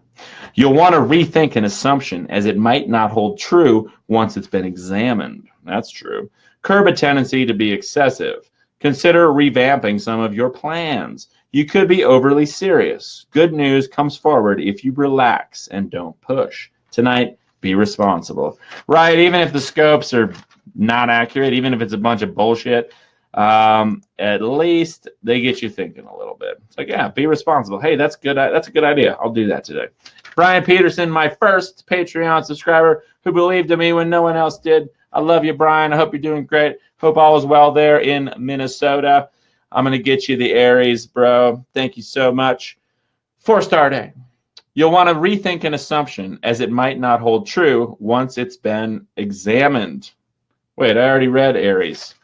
You'll want to rethink an assumption, as it might not hold true once it's been examined. That's true. Curb a tendency to be excessive. Consider revamping some of your plans. You could be overly serious. Good news comes forward if you relax and don't push. Tonight, be responsible. Right, even if the scopes are not accurate, even if it's a bunch of bullshit, at least they get you thinking a little bit. It's like, yeah, be responsible. Hey, that's good. That's a good idea. I'll do that today. Brian Peterson, my first Patreon subscriber, who believed in me when no one else did. I love you, Brian. I hope you're doing great. Hope all is well there in Minnesota. I'm going to get you the Aries, bro. Thank you so much. 4-star day. You'll want to rethink an assumption, as it might not hold true once it's been examined. Wait, I already read Aries.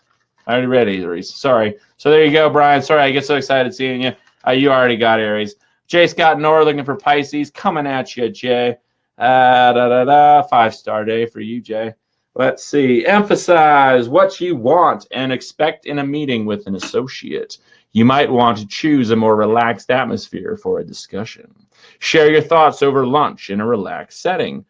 Sorry. So there you go, Brian. Sorry, I get so excited seeing you. You already got Aries. Jay Scott Nor looking for Pisces. Coming at you, Jay. 5-star day for you, Jay. Let's see. Emphasize what you want and expect in a meeting with an associate. You might want to choose a more relaxed atmosphere for a discussion. Share your thoughts over lunch in a relaxed setting.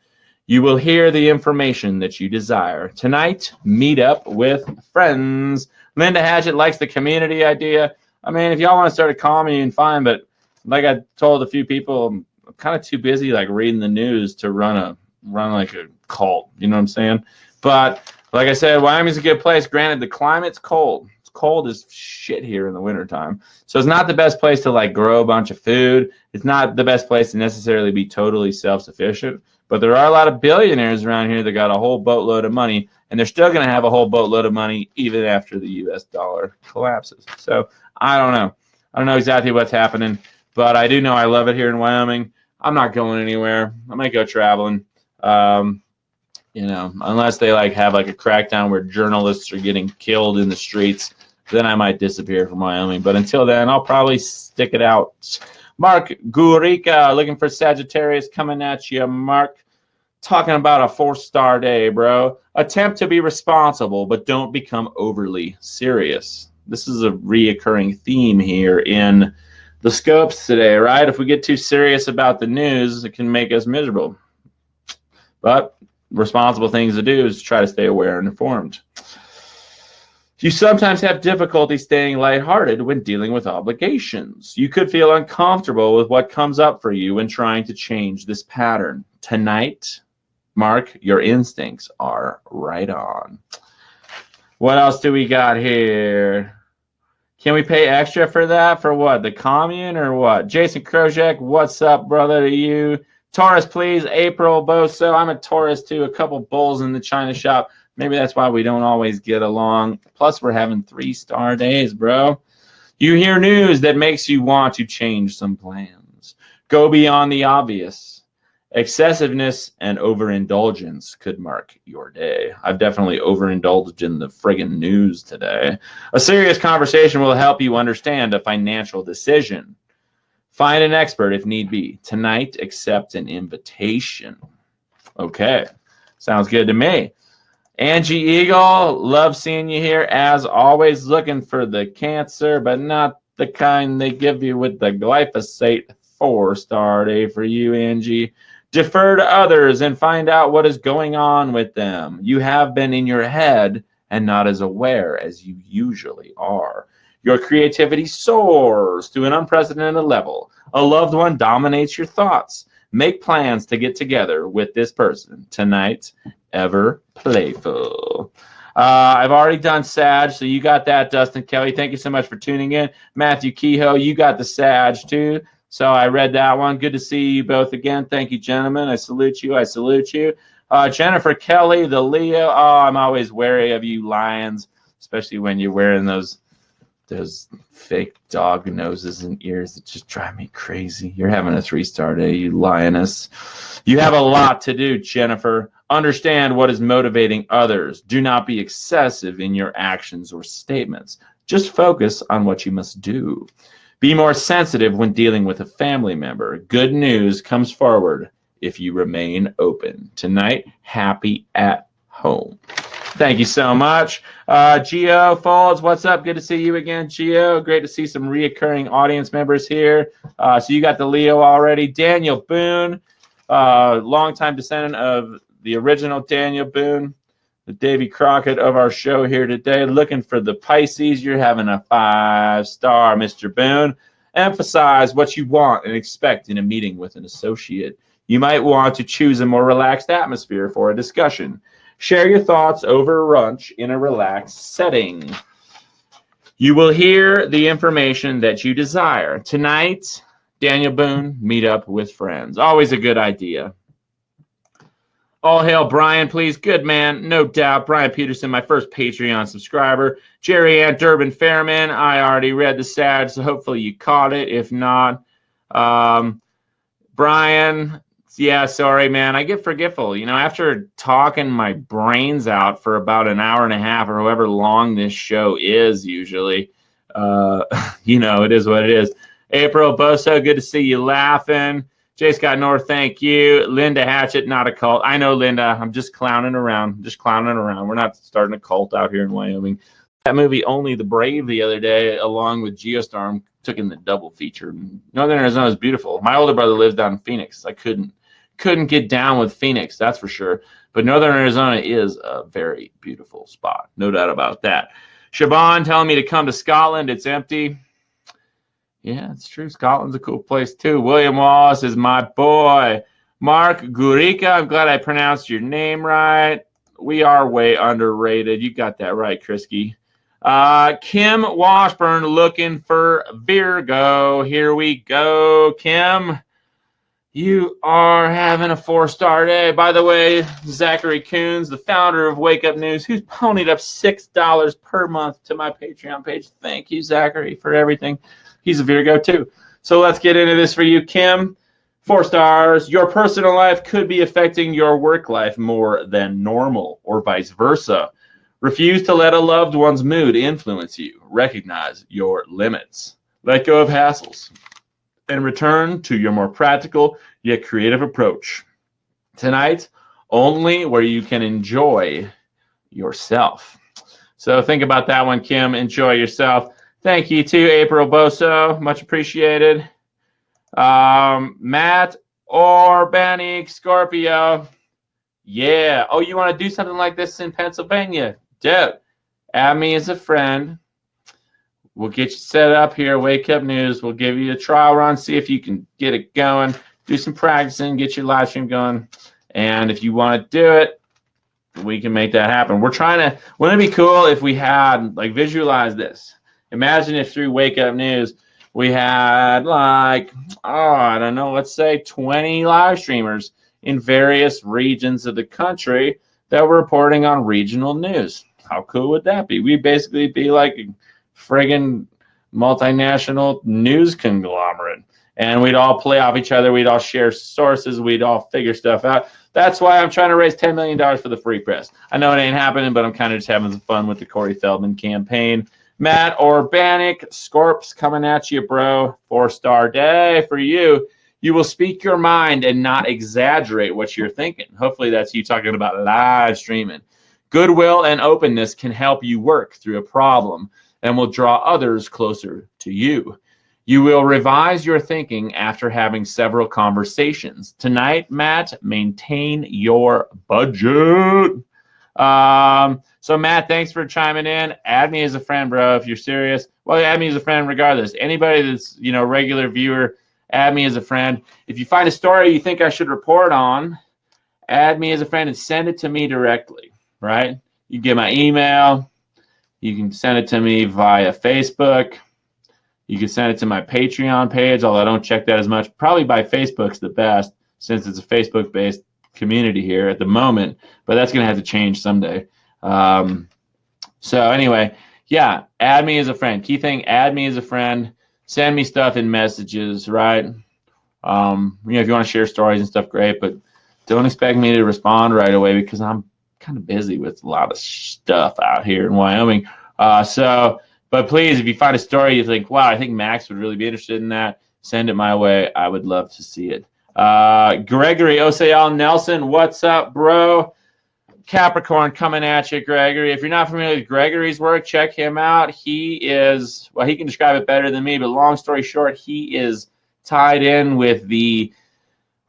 You will hear the information that you desire. Tonight, meet up with friends. Linda Hatchett likes the community idea. I mean, if y'all want to start a commune, fine, but like I told a few people, I'm kind of too busy like reading the news to run like a cult. You know what I'm saying? But like I said, Wyoming's a good place. Granted, the climate's cold. It's cold as shit here in the wintertime. So it's not the best place to like grow a bunch of food. It's not the best place to necessarily be totally self-sufficient. But there are a lot of billionaires around here that got a whole boatload of money, and they're still going to have a whole boatload of money even after the U.S. dollar collapses. So I don't know. I don't know exactly what's happening, but I do know I love it here in Wyoming. I'm not going anywhere. I might go traveling. You know, unless they like have like a crackdown where journalists are getting killed in the streets, then I might disappear from Wyoming. But until then, I'll probably stick it out. Mark Gurica, looking for Sagittarius, coming at you, Mark. Talking about a 4-star day, bro. Attempt to be responsible, but don't become overly serious. This is a reoccurring theme here in the scopes today, right? If we get too serious about the news, it can make us miserable. But responsible things to do is try to stay aware and informed. You sometimes have difficulty staying lighthearted when dealing with obligations. You could feel uncomfortable with what comes up for you when trying to change this pattern. Tonight, Mark, your instincts are right on. What else do we got here? Can we pay extra for that? For what? The commune or what? Jason Krojek, what's up, brother, to you? Taurus, please. April Boso. I'm a Taurus, too. A couple bulls in the China shop. Maybe that's why we don't always get along. Plus, we're having 3-star days, bro. You hear news that makes you want to change some plans. Go beyond the obvious. Excessiveness and overindulgence could mark your day. I've definitely overindulged in the friggin' news today. A serious conversation will help you understand a financial decision. Find an expert if need be. Tonight, accept an invitation. Okay, sounds good to me. Angie Eagle, love seeing you here. As always, looking for the cancer, but not the kind they give you with the glyphosate. 4-star day for you, Angie. Defer to others and find out what is going on with them. You have been in your head and not as aware as you usually are. Your creativity soars to an unprecedented level. A loved one dominates your thoughts. Make plans to get together with this person tonight. Ever playful. I've already done Sag, so you got that, Dustin Kelly. Thank you so much for tuning in. Matthew Kehoe, you got the Sag too. So I read that one. Good to see you both again. Thank you, gentlemen. I salute you. I salute you. Jennifer Kelly, the Leo. Oh, I'm always wary of you lions, especially when you're wearing those fake dog noses and ears that just drive me crazy. You're having a 3-star day, you lioness. You have a lot to do, Jennifer. Understand what is motivating others. Do not be excessive in your actions or statements. Just focus on what you must do. Be more sensitive when dealing with a family member. Good news comes forward if you remain open. Tonight, happy at home. Thank you so much. Gio Folds, what's up? Good to see you again, Gio. Great to see some reoccurring audience members here. So you got the Leo already. Daniel Boone, longtime descendant of the original Daniel Boone, the Davy Crockett of our show here today. Looking for the Pisces. You're having a 5-star, Mr. Boone. Emphasize what you want and expect in a meeting with an associate. You might want to choose a more relaxed atmosphere for a discussion. Share your thoughts over lunch in a relaxed setting. You will hear the information that you desire. Tonight, Daniel Boone, meet up with friends. Always a good idea. All hail Brian, please. Good man, no doubt. Brian Peterson, my first Patreon subscriber. Jerry Ann Durbin Fairman, I already read the Sag, so hopefully you caught it. If not, Brian, yeah, sorry, man. I get forgetful. You know, after talking my brains out for about an hour and a half or however long this show is usually, you know, it is what it is. April Boso, good to see you laughing. J. Scott North, thank you. Linda Hatchett, not a cult. I know, Linda. I'm just clowning around. We're not starting a cult out here in Wyoming. That movie Only the Brave the other day, along with Geostorm, took in the double feature. Northern Arizona is beautiful. My older brother lives down in Phoenix. I couldn't get down with Phoenix, that's for sure. But Northern Arizona is a very beautiful spot. No doubt about that. Siobhan telling me to come to Scotland. It's empty. Yeah, it's true. Scotland's a cool place too. William Wallace is my boy. Mark Gurika, I'm glad I pronounced your name right. We are way underrated. You got that right, Krisky. Kim Washburn looking for Virgo. Here we go, Kim. You are having a 4-star day. By the way, Zachary Coons, the founder of Wake Up News, who's ponied up $6 per month to my Patreon page. Thank you, Zachary, for everything. He's a Virgo, too. So let's get into this for you, Kim. 4 stars. Your personal life could be affecting your work life more than normal, or vice versa. Refuse to let a loved one's mood influence you. Recognize your limits. Let go of hassles and return to your more practical yet creative approach. Tonight, only where you can enjoy yourself. So think about that one, Kim. Enjoy yourself. Thank you to April Boso. Much appreciated. Matt Urbanic Scorpio. Yeah. Oh, you want to do something like this in Pennsylvania? Dude, add me as a friend. We'll get you set up here. Wake Up News. We'll give you a trial run. See if you can get it going. Do some practicing. Get your live stream going. And if you want to do it, we can make that happen. We're trying to. Wouldn't it be cool if we had, like, visualize this? Imagine if through Wake Up News we had, like, I don't know, let's say 20 live streamers in various regions of the country that were reporting on regional news. How cool would that be? We'd basically be like a friggin' multinational news conglomerate. And we'd all play off each other. We'd all share sources. We'd all figure stuff out. That's why I'm trying to raise $10 million for the Free Press. I know it ain't happening, but I'm kind of just having some fun with the Corey Feldman campaign. Matt Urbanic, Scorps coming at you, bro. 4-star day for you. You will speak your mind and not exaggerate what you're thinking. Hopefully that's you talking about live streaming. Goodwill and openness can help you work through a problem and will draw others closer to you. You will revise your thinking after having several conversations. Tonight, Matt, maintain your budget. So Matt, thanks for chiming in. Add me as a friend, bro, if you're serious. Well, add me as a friend regardless. Anybody that's, you know, regular viewer, add me as a friend. If you find a story you think I should report on, add me as a friend and send it to me directly, right? You get my email. You can send it to me via Facebook. You can send it to my Patreon page, although I don't check that as much. Probably by Facebook's the best, since it's a Facebook-based community here at the moment, but that's going to have to change someday. So anyway, yeah, add me as a friend. Key thing, add me as a friend. Send me stuff in messages, right? You know, if you want to share stories and stuff, great, but don't expect me to respond right away because I'm kind of busy with a lot of stuff out here in Wyoming. But please, if you find a story you think, wow, I think Max would really be interested in that, send it my way. I would love to see it. Gregory Osayal Nelson, what's up, bro? Capricorn coming at you, Gregory. If you're not familiar with Gregory's work, check him out. He is, well, he can describe it better than me, but long story short, he is tied in with the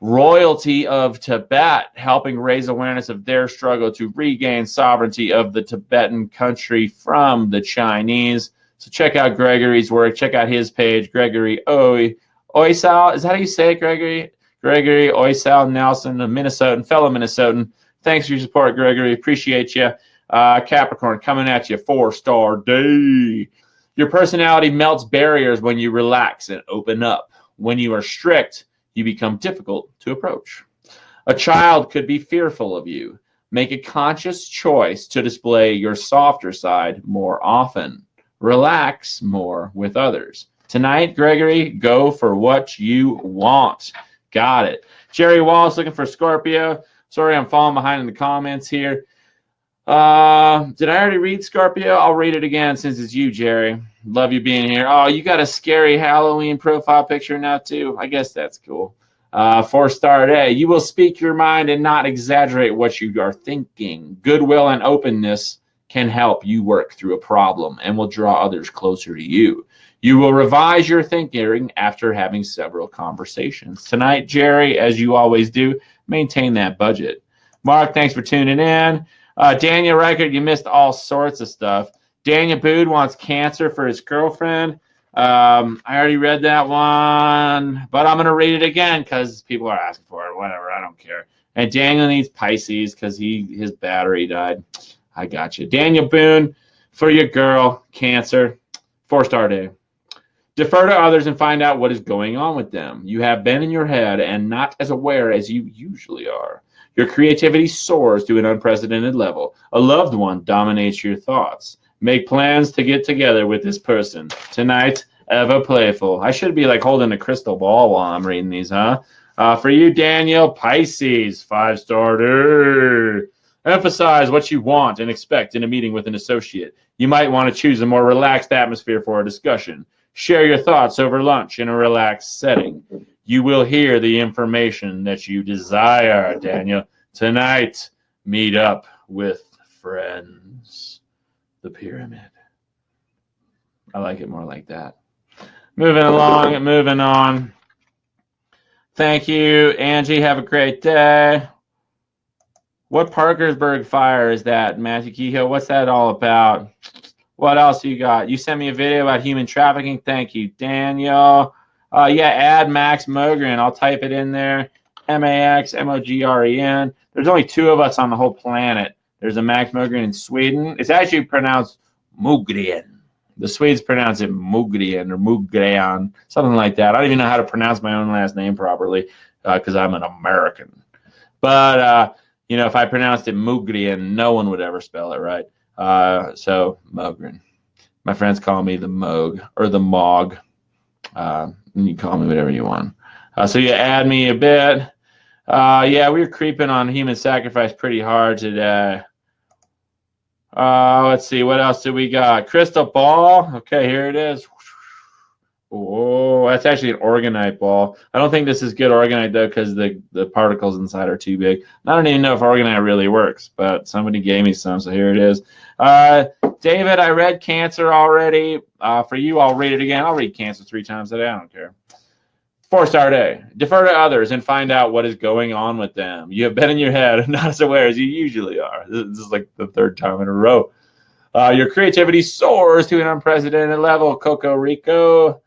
royalty of Tibet, helping raise awareness of their struggle to regain sovereignty of the Tibetan country from the Chinese. So check out Gregory's work. Check out his page, Gregory Oisal. Is that how you say it, Gregory? Gregory Oisal Nelson, a Minnesotan, fellow Minnesotan. Thanks for your support, Gregory. Appreciate you. Capricorn coming at you, 4-star day. Your personality melts barriers when you relax and open up. When you are strict, you become difficult to approach. A child could be fearful of you. Make a conscious choice to display your softer side more often. Relax more with others. Tonight, Gregory, go for what you want. Got it. Jerry Wallace looking for Scorpio. Sorry, I'm falling behind in the comments here. Did I already read Scorpio? I'll read it again since it's you, Jerry. Love you being here. Oh, you got a scary Halloween profile picture now, too. I guess that's cool. 4-star day. You will speak your mind and not exaggerate what you are thinking. Goodwill and openness can help you work through a problem and will draw others closer to you. You will revise your thinking after having several conversations. Tonight, Jerry, as you always do, maintain that budget. Mark, thanks for tuning in. Daniel Reichert, you missed all sorts of stuff. Daniel Bood wants cancer for his girlfriend. I already read that one, but I'm going to read it again because people are asking for it. Whatever, I don't care. And Daniel needs Pisces because his battery died. I got you. Daniel Boone, for your girl, cancer, 4-star day. Defer to others and find out what is going on with them. You have been in your head and not as aware as you usually are. Your creativity soars to an unprecedented level. A loved one dominates your thoughts. Make plans to get together with this person. Tonight, ever playful. I should be like holding a crystal ball while I'm reading these, huh? For you, Daniel, Pisces, 5-star day. Emphasize what you want and expect in a meeting with an associate. You might want to choose a more relaxed atmosphere for a discussion. Share your thoughts over lunch in a relaxed setting. You will hear the information that you desire, Daniel. Tonight, meet up with friends. The pyramid. I like it more like that. Moving along and moving on. Thank you, Angie. Have a great day. What Parkersburg fire is that, Matthew Kehoe? What's that all about? What else you got? You sent me a video about human trafficking. Thank you, Daniel. Yeah, add Max Mogren. I'll type it in there. Maxmogren. There's only 2 of us on the whole planet. There's a Max Mogren in Sweden. It's actually pronounced Mogren. The Swedes pronounce it Mogren or Mogren, something like that. I don't even know how to pronounce my own last name properly because I'm an American. But, if I pronounced it Mogren, no one would ever spell it right. So Mogren. My friends call me the Moog or the Mog. And you call me whatever you want. So you add me a bit. Yeah, we were creeping on human sacrifice pretty hard today. Let's see, what else do we got? Crystal ball. Okay, here it is. Oh, that's actually an organite ball. I don't think this is good organite though because the particles inside are too big. I don't even know if organite really works, but somebody gave me some, so here it is. David, I read cancer already. For you, I'll read it again. I'll read cancer 3 times a day. I don't care. 4-star day. Defer to others and find out what is going on with them. You have been in your head and not as aware as you usually are. This is like the 3rd time in a row. Your creativity soars to an unprecedented level. Coco Rico.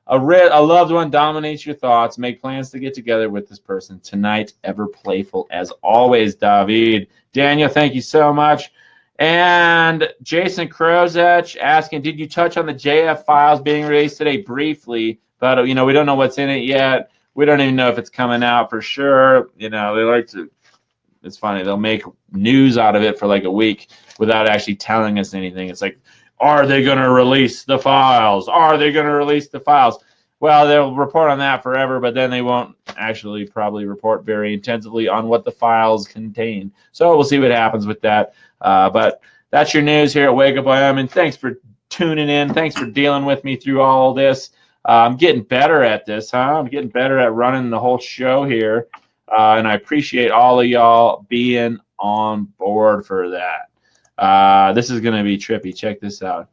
A loved one dominates your thoughts. Make plans to get together with this person tonight. Ever playful as always, David. Daniel, thank you so much. And Jason Prozac asking, did you touch on the JF files being released today briefly? But, we don't know what's in it yet. We don't even know if it's coming out for sure. They like to, it's funny, they'll make news out of it for like a week without actually telling us anything. It's like, are they going to release the files? Are they going to release the files? Well, they'll report on that forever, but then they won't actually probably report very intensively on what the files contain. So we'll see what happens with that. But that's your news here at Wake Up Wyoming. Thanks for tuning in. Thanks for dealing with me through all this. I'm getting better at this, huh? I'm getting better at running the whole show here. And I appreciate all of y'all being on board for that. This is going to be trippy. Check this out.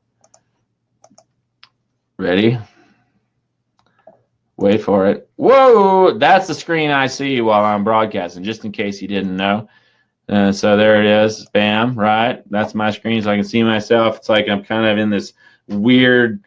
Ready? Wait for it. Whoa! That's the screen I see while I'm broadcasting, just in case you didn't know. So there it is. Bam, right? That's my screen, so I can see myself. It's like I'm kind of in this weird,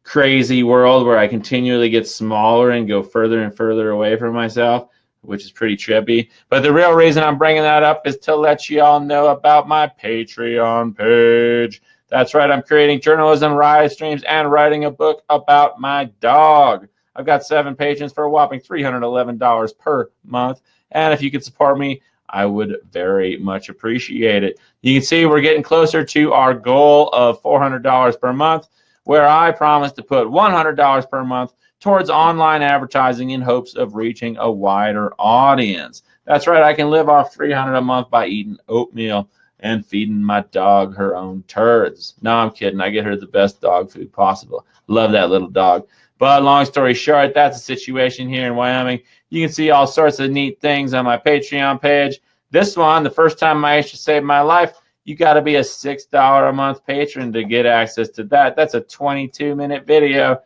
crazy world where I continually get smaller and go further and further away from myself, which is pretty trippy. But the real reason I'm bringing that up is to let you all know about my Patreon page. That's right, I'm creating journalism, live streams, and writing a book about my dog. I've got 7 patrons for a whopping $311 per month. And if you could support me, I would very much appreciate it. You can see we're getting closer to our goal of $400 per month, where I promise to put $100 per month towards online advertising in hopes of reaching a wider audience. That's right, I can live off $300 a month by eating oatmeal and feeding my dog her own turds. No, I'm kidding. I get her the best dog food possible. Love that little dog. But long story short, that's the situation here in Wyoming. You can see all sorts of neat things on my Patreon page. This one, the first time I actually saved my life, you got to be a $6 a month patron to get access to that. That's a 22-minute video,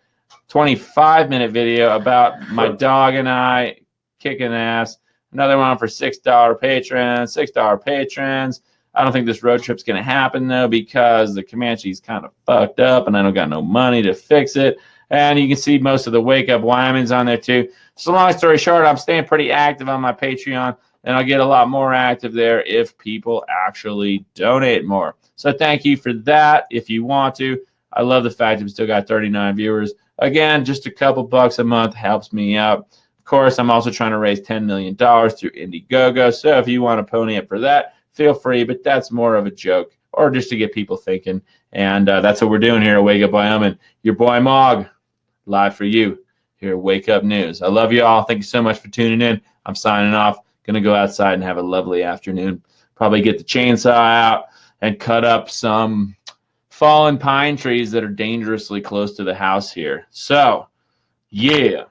25-minute video about my dog and I kicking ass. Another one for $6 patrons, $6 patrons. I don't think this road trip's going to happen, though, because the Comanche's kind of fucked up, and I don't got no money to fix it. And you can see most of the Wake Up Wyoming's on there, too. So long story short, I'm staying pretty active on my Patreon, and I'll get a lot more active there if people actually donate more. So thank you for that if you want to. I love the fact that we still got 39 viewers. Again, just a couple bucks a month helps me out. Of course, I'm also trying to raise $10 million through Indiegogo, so if you want to pony up for that, feel free, but that's more of a joke or just to get people thinking. And that's what we're doing here at Wake Up Wyoming. Your boy Mog, live for you here at Wake Up News. I love you all. Thank you so much for tuning in. I'm signing off. Going to go outside and have a lovely afternoon. Probably get the chainsaw out and cut up some fallen pine trees that are dangerously close to the house here. So, yeah.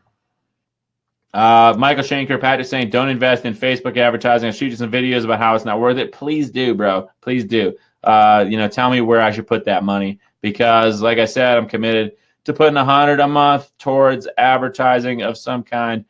Michael Shanker, Pat is saying, don't invest in Facebook advertising. I'll shoot you some videos about how it's not worth it. Please do, bro. Please do. Tell me where I should put that money because, like I said, I'm committed to putting $100 a month towards advertising of some kind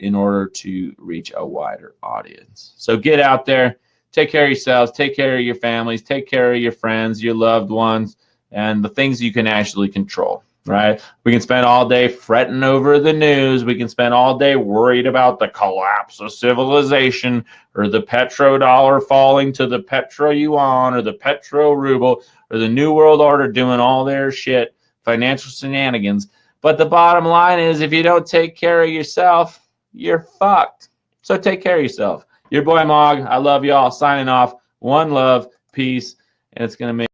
in order to reach a wider audience. So get out there, take care of yourselves, take care of your families, take care of your friends, your loved ones, and the things you can actually control. Right? We can spend all day fretting over the news. We can spend all day worried about the collapse of civilization or the petrodollar falling to the Petroyuan or the petro ruble or the New World Order doing all their shit, financial shenanigans. But the bottom line is if you don't take care of yourself, you're fucked. So take care of yourself. Your boy Mog, I love y'all. Signing off. One love, peace, and it's going to make